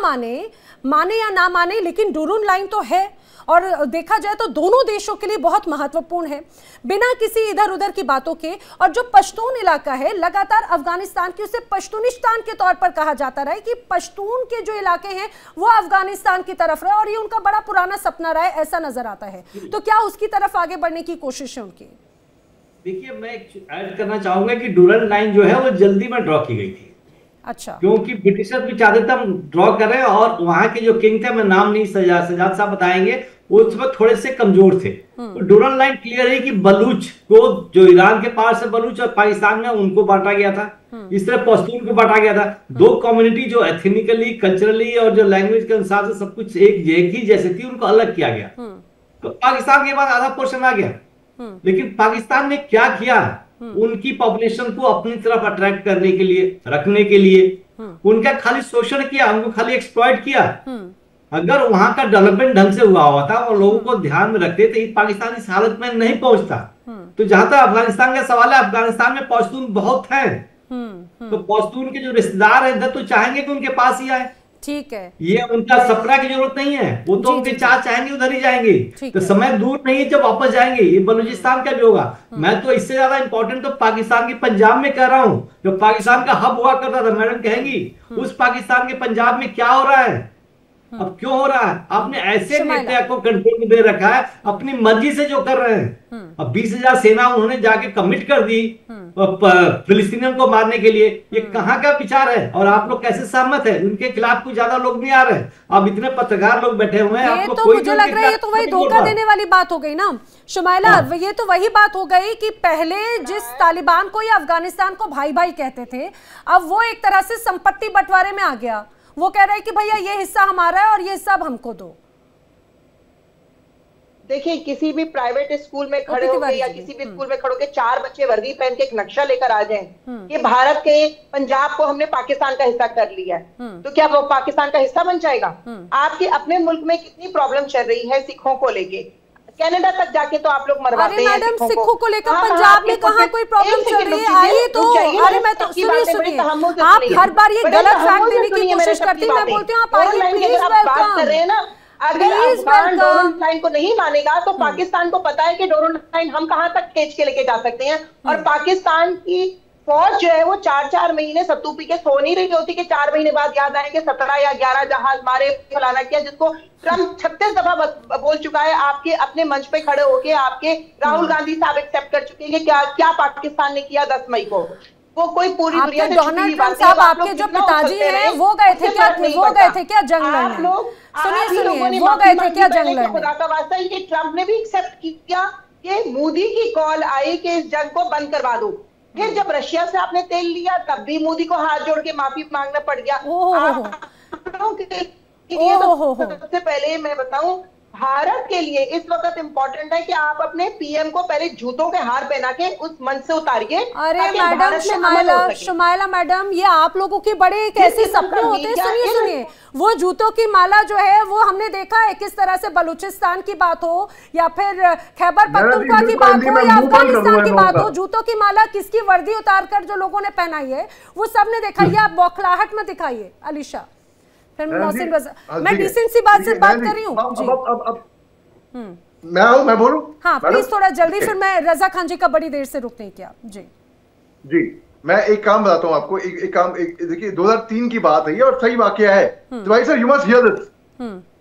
A: माने, लेकिन डुरून लाइन तो है, और देखा जाए तो दोनों देशों के लिए बहुत महत्वपूर्ण है, बिना किसी इधर उधर की बातों के। और जो पश्तून इलाका है, लगातार अफगानिस्तान की उसे पश्तूनिस्तान के तौर पर कहा जाता रहा है कि पश्तून के जो इलाके हैं वो अफगानिस्तान की तरफ रहे, और ये उनका बड़ा पुराना सपना रहा है, ऐसा नजर आता है। तो क्या उसकी तरफ आगे बढ़ने की कोशिश है उनकी?
D: देखिए, मैं ऐड करना चाहूंगा कि डुरन लाइन जो है वो जल्दी में ड्रॉ की गई थी।
A: अच्छा।
D: क्योंकि ब्रिटिशर्स भी चाहते थे हम ड्रॉ करें, और वहां के जो किंग थे, मैं नाम नहीं, सजाद साहब बताएंगे, वो उस वक्त थोड़े से कमजोर थे। तो डुरन लाइन क्लियर है कि बलूच को, जो ईरान के पास है बलूच, और पाकिस्तान में उनको बांटा गया था, इस तरह पश्तून को बांटा गया था। दो कम्युनिटी जो एथनिकली, कल्चरली और जो लैंग्वेज के अनुसार से सब कुछ एक ही जैसे थी, उनको अलग किया गया। तो पाकिस्तान के बाद आधा पोर्शन आ गया, लेकिन पाकिस्तान ने क्या किया, उनकी पॉपुलेशन को अपनी तरफ अट्रैक्ट करने के लिए, रखने के लिए उनका खाली शोषण किया, उनको खाली एक्सप्लॉइट किया। अगर वहां का डेवलपमेंट ढंग से हुआ था और लोगों को ध्यान में रखते थे, पाकिस्तान इस हालत में नहीं पहुंचता। तो जहां तक अफगानिस्तान का सवाल है, अफगानिस्तान में पश्तून बहुत है, तो पश्तून के जो रिश्तेदार हैं इधर तो चाहेंगे कि उनके पास ही आए।
A: ठीक है,
D: ये उनका सपना की जरूरत नहीं है, वो तो उनके चाहेंगे उधर ही जाएंगे। तो समय दूर नहीं है जब वापस जाएंगे। ये बलूचिस्तान का भी होगा। मैं तो इससे ज्यादा इंपॉर्टेंट तो पाकिस्तान की पंजाब में कह रहा हूँ, जो पाकिस्तान का हब हुआ करता था। मैडम कहेंगी उस पाकिस्तान के पंजाब में क्या हो रहा है, अब क्यों हो रहा है? आपने ऐसे नेता को कंट्रोल में दे रखा है, अपनी मर्जी से जो कर रहे हैं। अब 20,000 सेना उन्होंने जाके कमिट कर दी फिलिस्तीनियन को मारने के लिए। ये कहाँ का विचार है, और आप लोग कैसे सहमत है? उनके खिलाफ कुछ ज्यादा लोग नहीं आ रहे। अब इतने पत्रकार लोग बैठे हुए हैं,
A: ये तो मुझे लग रहा है ये तो वही धोखा देने वाली बात हो गई ना शुमाइला। ये तो वही बात हो गई कि पहले जिस तालिबान को या अफगानिस्तान को भाई भाई कहते थे, अब वो एक तरह से संपत्ति बंटवारे में आ गया। वो कह रहे हैं कि भैया ये हिस्सा हमारा है और ये हिस्सा हमको दो।
B: देखिए, किसी भी प्राइवेट स्कूल में खड़े होके या किसी भी स्कूल में खड़े होके 4 बच्चे वर्दी पहन के एक नक्शा लेकर आ जाएं कि भारत के पंजाब को हमने पाकिस्तान का हिस्सा कर लिया है, तो क्या वो पाकिस्तान का हिस्सा बन जाएगा? आपके अपने मुल्क में कितनी प्रॉब्लम चल रही है सिखों को लेके, कनाडा तक जाके तो आप लोग मरवाते हैं।
A: मैडम, सिखों को लेकर पंजाब में कहाँ कोई प्रॉब्लम चल रही है? आइए तो, अरे मैं तो सुनिए, आप हर बार ये गलत फैक्ट देने की कोशिश करती हैं। मैं बोलती हूँ आप आइए, प्लीज वेलकम।
B: अगर अफगान डोरन लाइन को नहीं मानेगा तो पाकिस्तान को पता है कि डोरन लाइन हम कहां तक खींच के लेके जा सकते हैं। और पाकिस्तान की फौज जो है वो 4-4 महीने सत्तू पी के सो नहीं रही होती कि 4 महीने बाद याद आए कि 17 या 11 जहाज मारे, फलाना किया, जिसको ट्रम्प 36 दफा बोल चुका है। आपके अपने मंच पे खड़े होके आपके राहुल गांधी साहब एक्सेप्ट कर चुके हैं कि क्या पाकिस्तान ने किया 10 मई को। वो कोई पूरी दुनिया से
A: डोनाल्ड ट्रम्प साहब, आपके जो पिताजी हैं वो गए थे क्या जंग लड़ने? सुनिए, वो गए थे क्या जंग लड़ने?
B: खुदा का वास्ता है कि ट्रम्प ने भी एक्सेप्ट किया कि मोदी की कॉल आई कि इस जंग को बंद करवा दो। फिर जब रशिया से आपने तेल लिया तब भी मोदी को हाथ जोड़ के माफी मांगना पड़ गया। सबसे पहले मैं बताऊं, भारत के लिए इस वक्त इम्पोर्टेंट है कि आप अपने पीएम को पहले जूतों के हार पहना के उस मंच से उतारिए।
A: अरे मैडम शुमाइला मैडम, ये आप लोगों की बड़े कैसे सपने होते हैं। सुनिए, वो जूतों की माला जो है वो हमने देखा है किस तरह से बलूचिस्तान की बात हो या फिर खैबर पख्तूनख्वा की बात हो या अफगानिस्तान की बात हो, जूतों की माला किसकी वर्दी उतार कर जो लोगों ने पहनाई है वो सबने देखा। ये आप बौखलाहट में दिखाइए अलीशा। मैं डिसेंसी बात से बात कर रही हूँ जी।
E: मैं बोलूं?
A: हाँ प्लीज थोड़ा जल्दी, फिर मैं रजा खान जी का बड़ी देर से रुक नहीं किया जी।
E: मैं एक काम बताता हूँ आपको, एक काम, देखिए 2003 की बात है ये और सही वाकया है। तो भाई sir, you must here this.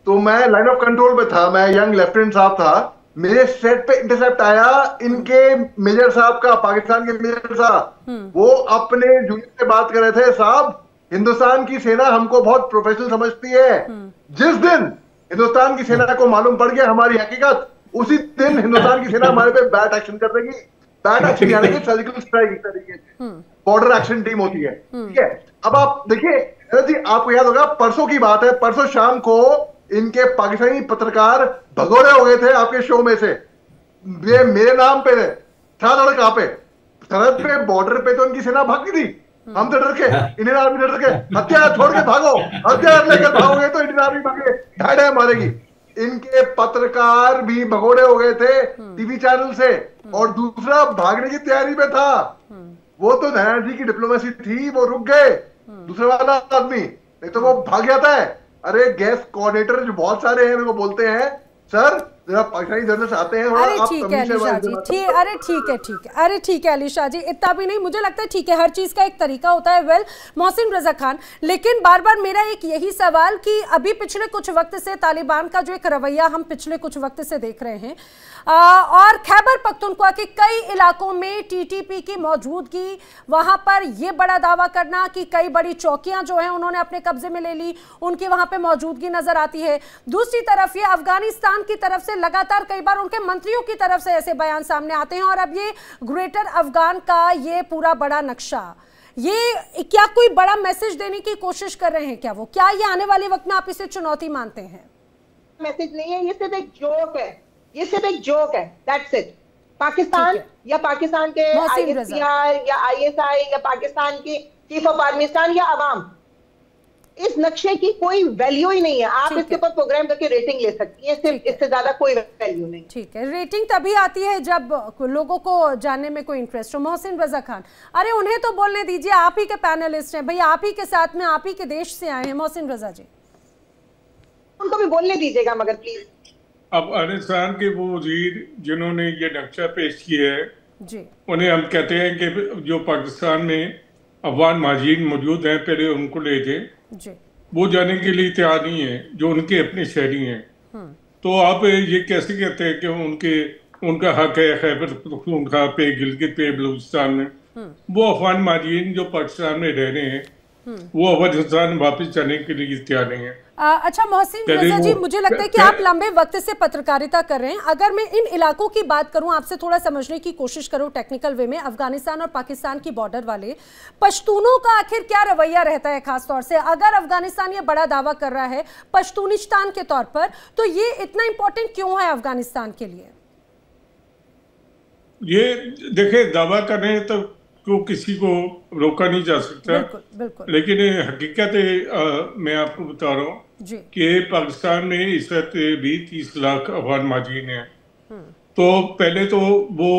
E: तो मैं लाइन ऑफ कंट्रोल पे था, मैं यंग लेफ्टिनेंट साहब था, मेरे सेट पे इंटरसेप्ट आया इनके मेजर साहब का, पाकिस्तान के मेजर साहब, वो अपने जूनियर से बात कर रहे थे, साहब हिंदुस्तान की सेना हमको बहुत प्रोफेशनल समझती है। जिस दिन हिंदुस्तान की सेना को मालूम पड़ गया हमारी हकीकत, उसी दिन हिंदुस्तान की सेना हमारे पे बैट एक्शन कर देगी। बैट एक्शन यानी कि सर्जिकल स्ट्राइक एक तरीके से बॉर्डर एक्शन टीम होती है, ठीक है। अब आप देखिए जी, आपको याद होगा परसों की बात है, परसों शाम को इनके पाकिस्तानी पत्रकार भगोड़े हो गए थे आपके शो में से, ये मेरे नाम पे था, कहां पे, सरहद पे, बॉर्डर पे तो इनकी सेना भागी थी, हम तो डर के, इंडियन आर्मी डर के, हथियार छोड़ के भागो, हथियार लेकर भागोगे तो इंडियन आर्मी भागे ढाई मारेगी। इनके पत्रकार भी भगोड़े हो गए थे टीवी चैनल से, और दूसरा भागने की तैयारी में था, वो तो नया जी की डिप्लोमेसी थी, वो रुक गए, दूसरा वाला आदमी, नहीं तो वो भाग जाता है। अरे गेस्ट कोऑर्डिनेटर जो बहुत सारे हैं मेरे को बोलते हैं, सर जरा पाकिस्तानी जर्नलिस्ट आते हैं,
A: अरे ठीक है अलीशा जी, ठीक, अरे ठीक है, अरे ठीक है अलीशा जी, इतना भी नहीं, मुझे लगता है ठीक है, हर चीज का एक तरीका होता है। वेल मोहसिन रजा खान, लेकिन बार बार मेरा एक यही सवाल कि अभी पिछले कुछ वक्त से तालिबान का जो एक रवैया हम पिछले कुछ वक्त से देख रहे हैं, और खैबर पख्तूनख्वा के कई इलाकों में टीटीपी की मौजूदगी, वहां पर यह बड़ा दावा करना कि कई बड़ी चौकियां जो हैं उन्होंने अपने कब्जे में ले ली, उनकी वहां पे मौजूदगी नजर आती है। दूसरी तरफ ये अफगानिस्तान की तरफ से लगातार कई बार उनके मंत्रियों की तरफ से ऐसे बयान सामने आते हैं, और अब ये ग्रेटर अफगान का ये पूरा बड़ा नक्शा, ये क्या कोई बड़ा मैसेज देने की कोशिश कर रहे हैं क्या वो? क्या ये आने वाले वक्त में आप इसे चुनौती मानते हैं?
B: मैसेज नहीं है, ये सिर्फ एक जोक है, ये सिर्फ एक जोक है, दैट्स इट। पाकिस्तान या पाकिस्तान के आईएसपीआर या आईएसआई या पाकिस्तान की चीफ ऑफ आर्मी स्टाफ या अवाम, इस नक्शे की कोई वैल्यू ही नहीं है। आप इसके ऊपर प्रोग्राम करके रेटिंग ले सकती हैं, सिर्फ इससे ज्यादा कोई वैल्यू नहीं।
A: ठीक है, रेटिंग तभी आती है जब लोगों को जानने में कोई इंटरेस्ट हो। मोहसिन रजा खान, अरे उन्हें तो बोलने दीजिए, आप ही के पैनलिस्ट हैं भैया, आप ही के साथ में, आप ही के देश से आए हैं। मोहसिन रजा जी,
B: उनको भी बोलने दीजिएगा मगर प्लीज।
C: अफगानिस्तान के वो वजीर जिन्होंने ये नक्शा पेश किया है जी, उन्हें हम कहते हैं कि जो पाकिस्तान में अफगान महाजिर मौजूद हैं, पहले उनको ले थे जी, वो जाने के लिए तैयार नहीं है, जो उनके अपने शहरी हैं। तो आप ये कैसे कहते हैं कि उनका हक है खैबर पख्तूनख्वा पे, गिलगित पे, बलूचिस्तान में, वो अफगान महाजिर जो पाकिस्तान में रह रहे हैं वो अफगानिस्तान वापस जाने के लिए तैयार नहीं है।
A: अच्छा मोहसिन रजा जी, मुझे लगता है कि आप लंबे वक्त से पत्रकारिता कर रहे हैं, अगर मैं इन इलाकों की बात करूं, आपसे थोड़ा समझने की कोशिश करूं टेक्निकल वे में, अफगानिस्तान और पाकिस्तान की बॉर्डर वाले पश्तूनों का आखिर क्या रवैया रहता है? खास तौर से अगर अफगानिस्तान ये बड़ा दावा कर रहा है पश्तूनिस्तान के तौर पर, तो ये इतना इंपॉर्टेंट क्यों है अफगानिस्तान के लिए?
C: ये देखे, दावा करने तो किसी को रोका नहीं जा सकता,
A: बिल्कुल, बिल्कुल।
C: लेकिन हकीकत मैं आपको बता रहा हूँ कि पाकिस्तान में इस वक्त भी 30 लाख अफगान महाजिर हैं। तो पहले तो वो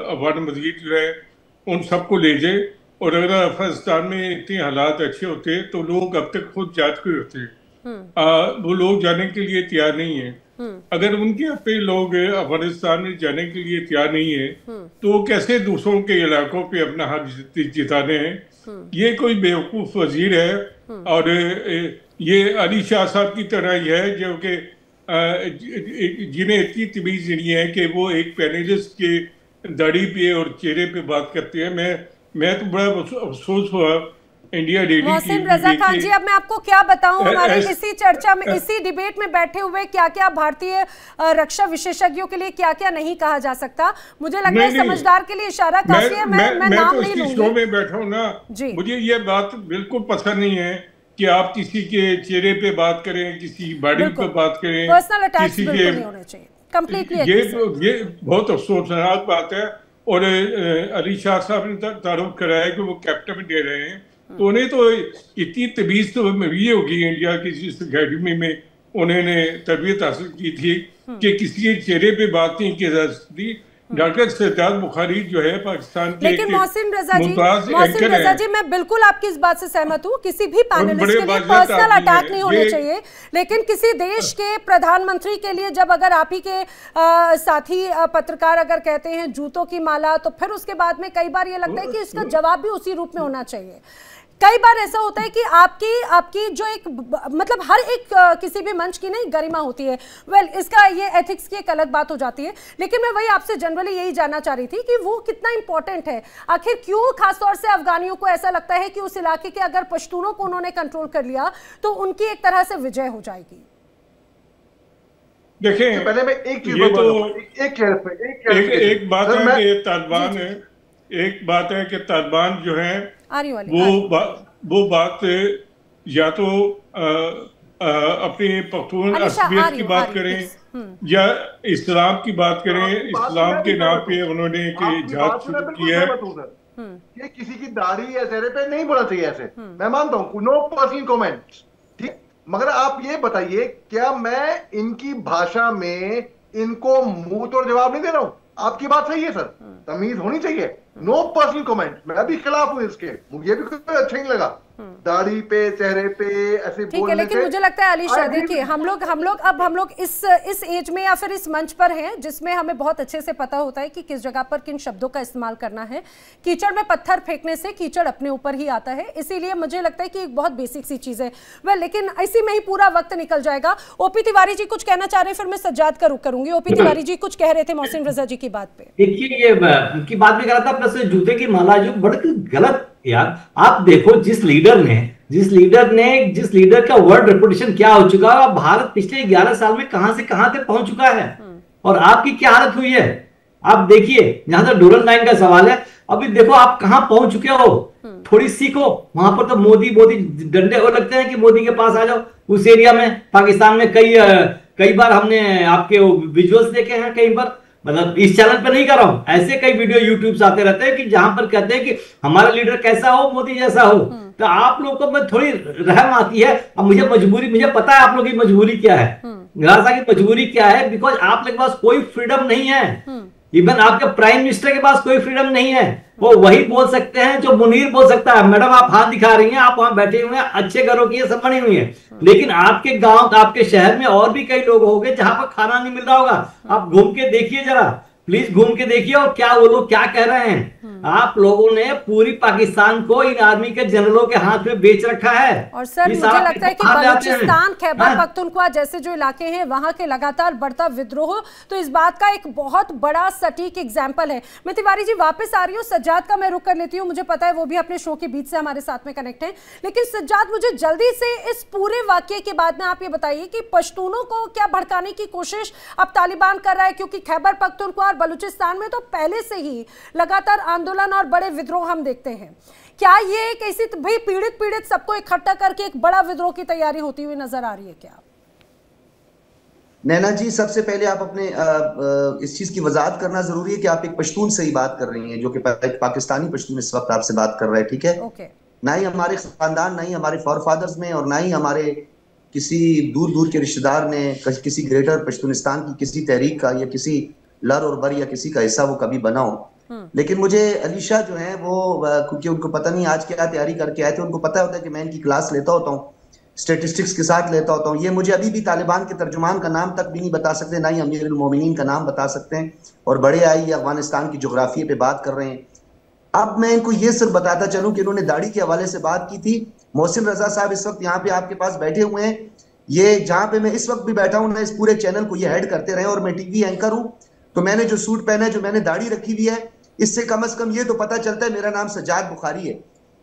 C: अफगान मजीद जो है उन सबको ले जाए, और अगर अफगानिस्तान में इतने हालात अच्छे होते तो लोग अब तक खुद जा चुके होते। वो लोग जाने के लिए तैयार नहीं है। अगर उनके अपने लोग अफगानिस्तान में जाने के लिए तैयार नहीं है तो कैसे दूसरों के इलाकों पे अपना हक जिताने हैं? ये कोई बेवकूफ वजीर है, और ये अली शाह साहब की तरह ही है जो कि जिन्हें इतनी तमीज नहीं है कि वो एक पैनलिस्ट के दाढ़ी पे और चेहरे पे बात करते हैं। मैं तो बड़ा अफसोस हुआ इंडिया डेली
A: मोहसिन रजा खान जी, अब मैं आपको क्या बताऊं, हमारे इसी चर्चा में, इसी डिबेट में बैठे हुए क्या क्या भारतीय रक्षा विशेषज्ञों के लिए क्या क्या नहीं कहा जा सकता। मुझे लगता है समझदार के लिए इशारा काफी है। मैं नाम
C: तो
A: नहीं लूंगी।
C: शो में बैठा हूं ना, मुझे ये बात बिल्कुल पसंद नहीं है कि आप किसी के चेहरे पे बात करें, किसी बॉडी पे बात करें,
A: पर्सनल अटैक्स बिल्कुल नहीं होने चाहिए, कंप्लीटली।
C: ये बहुत अफसोसनाक बात है। और अली शाह साहब ने तारुफ कराया कि वो कैप्टन दे रहे हैं, तो उन्हें तो इतनी तमीज तो ये होगी इंडिया की जिस अकेडमी में उन्होंने तरबियत हासिल की थी कि किसी के चेहरे पे बात नहीं की जा सकती। डॉक्टर सज्जाद बुखारी जो है पाकिस्तान के
A: लेकिन मोहसिन रजा जी मैं बिल्कुल आपकी इस बात से सहमत हूँ, किसी भी पैनलिस्ट के लिए पर्सनल अटैक नहीं होने चाहिए, लेकिन किसी देश के प्रधानमंत्री के लिए जब अगर आप ही के साथी पत्रकार अगर कहते हैं जूतों की माला, तो फिर उसके बाद में कई बार ये लगता है कि इसका जवाब भी उसी रूप में होना चाहिए। कई बार ऐसा होता है कि आपकी जो एक मतलब हर एक किसी भी मंच की नहीं गरिमा होती है, इसका ये एथिक्स की एक अलग बात हो जाती है, लेकिन मैं वही आपसे जनरली यही जानना चाह रही थी कि वो कितना इंपॉर्टेंट है, आखिर क्यों खासतौर से अफगानियों को ऐसा लगता है कि उस इलाके के अगर पश्तूनों को उन्होंने कंट्रोल कर लिया तो उनकी एक तरह से विजय हो जाएगी।
C: देखिए
E: पहले मैं एक चीज
C: एक बात है कि तालिबान है, एक बात है कि तालिबान जो है वो बात या तो अपनी पख्तून असमियत की बात करें या इस्लाम की बात करें। इस्लाम के नाम पे उन्होंने जहाद शुरू किया है
E: कि किसी की दाढ़ी या चेहरे पे नहीं बोलना चाहिए ऐसे, मैं मानता हूँ, नो पर्सनल कमेंट, ठीक, मगर आप ये बताइए क्या मैं इनकी भाषा में इनको मुंह तोड़ जवाब नहीं दे रहा हूँ? आपकी बात सही है सर, तमीज होनी चाहिए, नो पर्सनल कमेंट, मैं भी खिलाफ हूँ इसके, मुझे भी कोई अच्छा नहीं लगा दाढ़ी पे चेहरे पे ऐसे
A: ठीक है, लेकिन मुझे लगता है अलीशा देखिए हम लोग इस एज में या फिर इस मंच पर हैं जिसमें हमें बहुत अच्छे से पता होता है कि किस जगह पर किन शब्दों का इस्तेमाल करना है। कीचड़ में पत्थर फेंकने से कीचड़ अपने ऊपर ही आता है, इसीलिए मुझे लगता है कि एक बहुत बेसिक सी चीज है लेकिन इसी में ही पूरा वक्त निकल जाएगा। ओपी तिवारी जी कुछ कहना चाह रहे हैं, फिर मैं सज्जाद का रुख करूंगी। ओपी तिवारी जी कुछ कह रहे थे मोहसिन रजा जी की बात पे।
D: देखिए ये उनकी बात भी कर रहा था, प्लस जूते की माला जो बड़ी गलत यार, आप देखो जिस लीडर का वर्ल्ड रेपुटेशन क्या हो चुका है, भारत पिछले 11 साल में कहां से कहां तक पहुंच चुका है और आपकी क्या हालत हुई है। आप देखिए जहां तक डोरल लाइन का सवाल है, अभी देखो आप कहां पहुंच चुके हो, थोड़ी सीखो। वहां पर तो मोदी डंडे हो लगते हैं कि मोदी के पास आ जाओ। उस एरिया में पाकिस्तान में कई बार हमने आपके विजुअल्स देखे हैं, कई बार, मतलब इस चैनल पे नहीं कर रहा हूं, ऐसे कई वीडियो यूट्यूब से आते रहते हैं कि जहां पर कहते हैं कि हमारा लीडर कैसा हो, मोदी जैसा हो। तो आप लोगों को मैं थोड़ी रहम आती है। अब मुझे पता है आप लोगों की मजबूरी क्या है, निराशा की मजबूरी क्या है, बिकॉज आप लोगों के पास कोई फ्रीडम नहीं है। इवन आपके प्राइम मिनिस्टर के पास कोई फ्रीडम नहीं है, वो वही बोल सकते हैं जो मुनीर बोल सकता है। मैडम आप हाथ दिखा रही हैं, आप वहां बैठे हुए हैं, अच्छे घरों की सब बनी हुई है, लेकिन आपके गांव आपके शहर में और भी कई लोग होंगे जहां पर खाना नहीं मिल रहा होगा। आप घूम के देखिए जरा, प्लीज घूम के देखिए और क्या वो लोग क्या कह रहे हैं। आप लोगों ने पूरी पाकिस्तान को इन आर्मी के जनरलों के हाथ में बेच रखा है।
A: और सर मुझे लगता है कि बलूचिस्तान, खैबर पख्तूनख्वा जैसे जो इलाके हैं वहां के लगातार बढ़ता विद्रोह तो इस बात का एक बहुत बड़ा सटीक एग्जाम्पल है। मैं तिवारी जी वापस आ रही हूँ, सज्जाद का मैं रुख कर लेती हूँ, मुझे पता है वो भी अपने शो के बीच से हमारे साथ में कनेक्ट है। लेकिन सज्जाद मुझे जल्दी से इस पूरे वाकये के बाद में आप ये बताइए कि पश्तूनों को क्या भड़काने की कोशिश अब तालिबान कर रहा है, क्योंकि खैबर पख्तूनख्वा और बलूचिस्तान में तो पहले से ही लगातार आंदोलन और बड़े विद्रोह हम देखते हैं। क्या ये एक ऐसी भाई पीड़ित सबको इकट्ठा करके एक बड़ा विद्रोह की तैयारी होती हुई नजर आ रही है क्या?
F: नैना जी सबसे पहले आप अपने इस चीज की वजाहत करना जरूरी है कि आप एक पश्तून से ही बात कर रही हैं, जो कि पाकिस्तानी पश्तून इस वक्त आपसे बात कर रहे हैं, ठीक है? ना ही हमारे खानदान, ना ही हमारे फॉरफादर्स में और ना ही हमारे किसी दूर के रिश्तेदार ने किसी ग्रेटर पश्तूनिस्तान की किसी तहरीक का या किसी लर और बर या किसी का हिस्सा वो कभी बना हो। लेकिन मुझे अलीशा जो है वो, क्योंकि उनको पता नहीं आज क्या तैयारी करके आए थे, उनको पता होता है कि मैं इनकी क्लास लेता होता हूँ, स्टेटिस्टिक्स के साथ लेता होता हूँ। ये मुझे अभी भी तालिबान के तर्जुमान का नाम तक भी नहीं बता सकते, ना ही अमीरुल मोमिनीन का नाम बता सकते हैं, और बड़े आई अफगानिस्तान की जोग्राफिया पे बात कर रहे हैं। अब मैं इनको ये सिर्फ बताता चलूं कि इन्होंने दाढ़ी के हवाले से बात की थी। मोहसिन रजा साहब इस वक्त यहाँ पे आपके पास बैठे हुए हैं, ये जहाँ पे मैं इस वक्त भी बैठा हूँ ना, इस पूरे चैनल को ये हेड करते रहे और मैं टीवी एंकर हूँ, तो मैंने जो सूट पहना है, जो मैंने दाढ़ी रखी हुई है, इससे कम से कम ये तो पता चलता है मेरा नाम सज्जाद बुखारी है।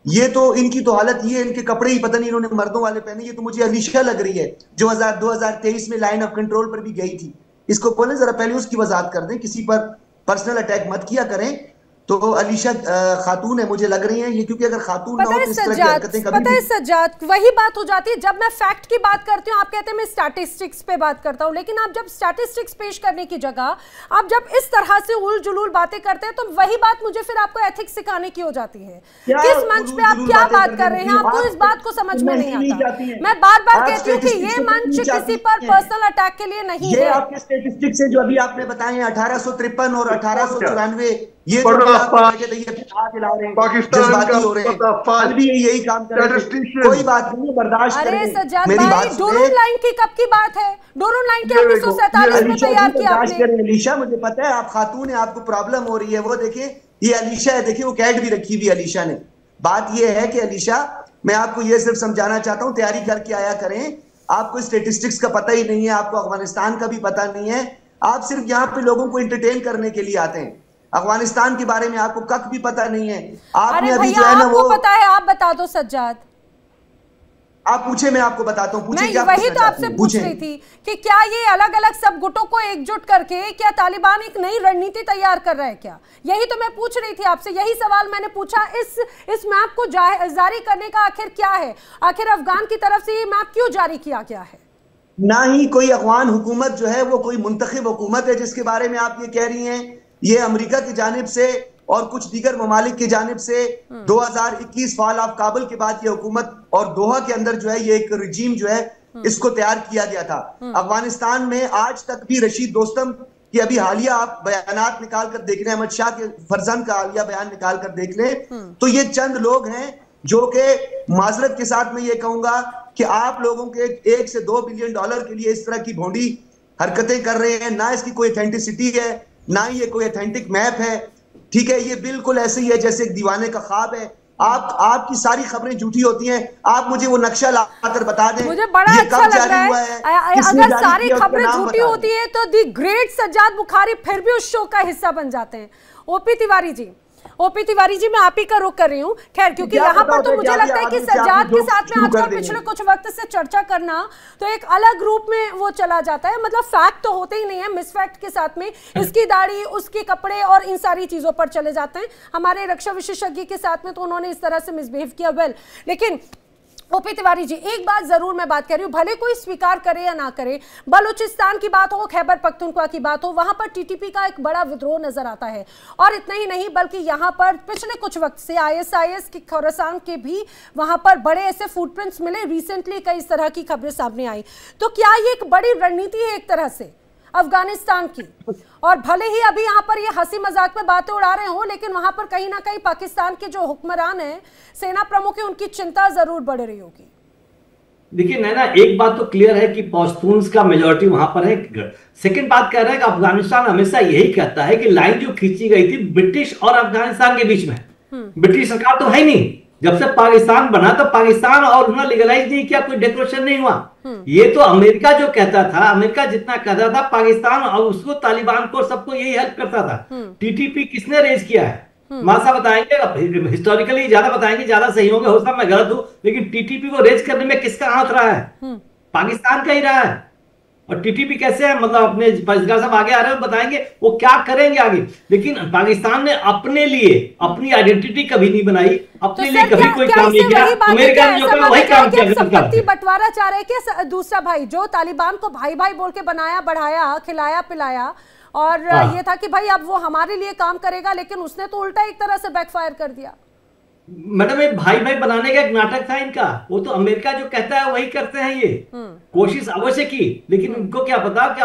F: ये तो इनकी तो हालत ये, इनके कपड़े ही पता नहीं इन्होंने मर्दों वाले पहने। ये तो मुझे अलीशा लग रही है जो 2023 में लाइन ऑफ कंट्रोल पर भी गई थी। इसको बोले जरा पहले उसकी वजाहत कर दें, किसी पर पर्सनल अटैक मत किया करें। तो अलीशा खातून है, मुझे लग रही है ये, क्योंकि अगर खातून ना हो तो इस तरह की हरकतें कभी
A: पता है सज्जाद, वही बात हो जाती है। जब मैं फैक्ट की बात करती हूँ आप कहते हैं मैं स्टैटिस्टिक्स पे बात करता हूँ, लेकिन आप जब स्टैटिस्टिक्स पेश करने की जगह आप जब इस तरह से उल जुलूल बातें करते हैं तो वही बात मुझे फिर आपको एथिक्स सिखाने की हो जाती है। किस मंच पे आप क्या बात कर रहे हैं, आपको इस बात को समझ में नहीं आता। मैं बार बार कहती हूँ कि ये मंच किसी पर पर्सनल अटैक के लिए नहीं है।
F: आपके स्टैटिस्टिक्स है जो अभी आपने बताए हैं 1853 और 1894, ये
E: पाकिस्तान
F: हो रहे हैं, भी यही काम कर रहे हैं। कोई बात नहीं, बर्दाश्त
A: करें। अरे सज्जाद भाई, डोरून लाइन की कब की बात है? डोरून लाइन के 1947 में तैयार किया आपने।
F: अलीशा, मुझे पता है आप खातून है, आपको प्रॉब्लम हो रही है। वो देखिए ये अलीशा है, देखिए वो कैट भी रखी हुई अलीशा ने। बात ये है कि अलीशा, मैं आपको ये सिर्फ समझाना चाहता हूँ, तैयारी करके आया करें। आपको स्टेटिस्टिक्स का पता ही नहीं है, आपको अफगानिस्तान का भी पता नहीं है। आप सिर्फ यहाँ पे लोगों को एंटरटेन करने के लिए आते हैं। अफगानिस्तान के बारे में आपको कख भी पता नहीं है। आपने अभी जो है ना वो
A: पता है, आप बता दो सज्जाद।
F: आप पूछे, मैं आपको बताता हूँ।
A: मैं वही तो आपसे पूछ रही थी कि क्या ये अलग अलग सब गुटों को एकजुट करके क्या तालिबान एक नई रणनीति तैयार कर रहा है क्या? यही तो मैं पूछ रही थी आपसे, यही सवाल मैंने पूछा। इस मैप को जारी करने का आखिर क्या है? आखिर अफगान की तरफ से ये मैप क्यों जारी किया गया है?
F: ना ही कोई अफगान हुकूमत जो है वो कोई मुंतखब हुकूमत है जिसके बारे में आप ये कह रही हैं। ये अमेरिका की जानिब से और कुछ दीगर ममालिक की जानिब से 2021 फॉल ऑफ काबुल के बाद ये हुकूमत और दोहा के अंदर जो है ये एक रिजीम जो है इसको तैयार किया गया था। अफगानिस्तान में आज तक भी रशीद दोस्तम की अभी हालिया आप बयानात निकाल कर देख लें, अहमद शाह के फर्जंद का हालिया बयान निकाल कर देख लें, तो ये चंद लोग हैं जो कि माजरत के साथ मैं ये कहूंगा कि आप लोगों के 1 से 2 बिलियन डॉलर के लिए इस तरह की भोंडी हरकतें कर रहे हैं। ना इसकी कोई ऑथेंटिसिटी है, ना ही ये कोई ऑथेंटिक मैप है। ठीक है, ये बिल्कुल ऐसे ही है जैसे एक दीवाने का ख्वाब है। आपकी सारी खबरें झूठी होती हैं। आप मुझे वो नक्शा लाकर बता दें,
A: मुझे बड़ा अच्छा लग रहा है। अगर सारी खबरें झूठी होती है तो दी ग्रेट सज्जाद बुखारी फिर भी उस शो का हिस्सा बन जाते हैं। ओपी तिवारी जी, मैं आप ही का रुख कर रही हूँ। खैर, क्योंकि यहाँ पर तो मुझे लगता है कि सज्जाद के साथ में आजकल पिछले कुछ वक्त से चर्चा करना तो एक अलग रूप में वो चला जाता है। मतलब फैक्ट तो होते ही नहीं है, मिस फैक्ट के साथ में इसकी दाढ़ी, उसके कपड़े और इन सारी चीजों पर चले जाते हैं। हमारे रक्षा विशेषज्ञ के साथ में तो उन्होंने इस तरह से मिसबिहेव किया। वेल, लेकिन ओपी तिवारी जी, एक बात जरूर मैं बात कर रही हूँ, भले कोई स्वीकार करे या ना करे, बलूचिस्तान की बात हो, खैबर पख्तूनख्वा की बात हो, वहां पर टीटीपी का एक बड़ा विद्रोह नजर आता है। और इतना ही नहीं, बल्कि यहाँ पर पिछले कुछ वक्त से आईएसआईएस की खोरासान के भी वहां पर बड़े ऐसे फुटप्रिंट्स मिले। रिसेंटली कई इस तरह की खबरें सामने आई। तो क्या ये एक बड़ी रणनीति है एक तरह से अफगानिस्तान की? और भले ही अभी यहाँ पर ये हंसी मजाक में बातें उड़ा रहे हो, लेकिन वहां पर कहीं ना कहीं पाकिस्तान के जो हुक्मरान हैं, सेना प्रमुख है, उनकी चिंता जरूर बढ़ रही होगी।
D: देखिए नैना, एक बात तो क्लियर है कि पश्तून्स का मेजोरिटी वहां पर है। सेकंड बात कह रहा है कि अफगानिस्तान हमेशा यही कहता है कि लाइन जो खींची गई थी ब्रिटिश और अफगानिस्तान के बीच में, ब्रिटिश सरकार तो है नहीं। जब से पाकिस्तान बना तो पाकिस्तान और उन्होंने लीगलाइज नहीं किया, कोई डेकोरेशन नहीं हुआ। ये तो अमेरिका जो कहता था, अमेरिका जितना कहता था पाकिस्तान और उसको तालिबान को सबको यही हेल्प करता था। टीटीपी किसने रेज किया है? मासा बताएंगे, हिस्टोरिकली ज्यादा बताएंगे, ज्यादा सही होंगे, हो सकता मैं गलत हूं, लेकिन टीटीपी को रेज करने में किसका हाथ रहा है? पाकिस्तान का ही रहा है। और टीटीपी कैसे है, मतलब अपने सब आगे आ रहे हैं, बताएंगे वो क्या करेंगे आगे। लेकिन पाकिस्तान ने अपने लिए अपनी आइडेंटिटी कभी नहीं बनाई, अपने लिए कभी कोई काम नहीं किया। अमेरिका ने जो कहा वही काम किया।
A: संपत्ति बंटवारा चाह रहे कि दूसरा भाई जो तालिबान को भाई भाई बोल के बनाया, बढ़ाया, खिलाया पिलाया, और ये था कि भाई अब वो हमारे लिए काम करेगा, लेकिन उसने तो उल्टा एक तरह से बैकफायर कर दिया।
D: मैडम, ये भाई भाई बनाने का एक नाटक था इनका। वो तो अमेरिका जो कहता है वही करते हैं। ये कोशिश अवश्य की, लेकिन उनको क्या पता कि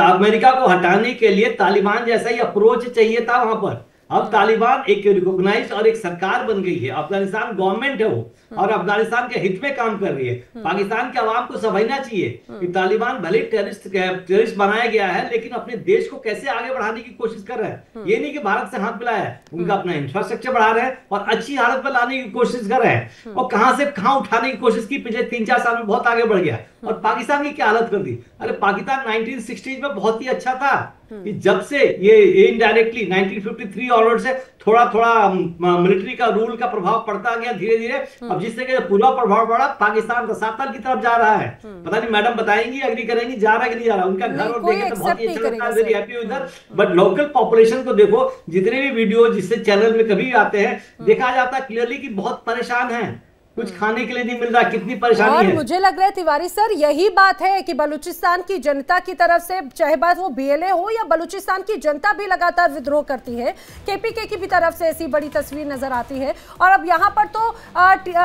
D: अमेरिका को हटाने के लिए तालिबान जैसा ही अप्रोच चाहिए था वहां पर। अब तालिबान एक रिकॉग्नाइज्ड और एक सरकार बन गई है, अफगानिस्तान गवर्नमेंट है वो, और अफगानिस्तान के हित में काम कर रही है। पाकिस्तान के अवाम को समझना चाहिए कि तालिबान भले टेररिस्ट बनाया गया है, लेकिन अपने देश को कैसे आगे बढ़ाने की कोशिश कर रहे हैं। ये नहीं कि भारत से हाथ मिलाया है, उनका अपना इंफ्रास्ट्रक्चर बढ़ा रहे हैं और अच्छी हालत में लाने की कोशिश कर रहे हैं। और कहां से कहां उठाने की कोशिश की, पिछले 3-4 साल में बहुत आगे बढ़ गया। और पाकिस्तान की क्या हालत कर दी। अरे पाकिस्तान 1960s में बहुत ही अच्छा था, कि जब से ये इनडायरेक्टली 1953 ऑनवर्ड से थोड़ा थोड़ा मिलिट्री का रूल का प्रभाव पड़ता गया धीरे धीरे। अब जिस तरह का पूरा प्रभाव पड़ा, पाकिस्तान रसातल की तरफ जा रहा है। पता नहीं मैडम बताएंगी, एग्री करेंगी, जा रहा है कि नहीं जा रहा। उनका घर और देखे तो बहुत ही अच्छा लगता है, वेरी हैप्पी उधर। बट लोकल पॉपुलेशन को देखो, जितने भी वीडियो जिससे चैनल में कभी आते हैं, देखा जाता है क्लियरली कि बहुत परेशान है, कुछ खाने के लिए नहीं मिल रहा, कितनी परेशानी
A: और
D: है।
A: मुझे लग रहा है तिवारी सर यही बात है कि बलूचिस्तान की जनता की तरफ से, चाहे बात वो बीएलए हो या बलूचिस्तान की जनता भी लगातार विद्रोह करती है। केपीके की भी तरफ से ऐसी बड़ी तस्वीर नजर आती है और अब यहाँ पर तो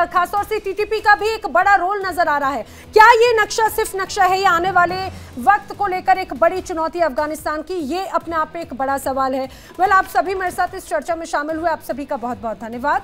A: खासतौर से टीटीपी का भी एक बड़ा रोल नजर आ रहा है। क्या ये नक्शा सिर्फ नक्शा है या आने वाले वक्त को लेकर एक बड़ी चुनौती अफगानिस्तान की, ये अपने आप में एक बड़ा सवाल है। वेल, आप सभी मेरे साथ इस चर्चा में शामिल हुए, आप सभी का बहुत बहुत धन्यवाद।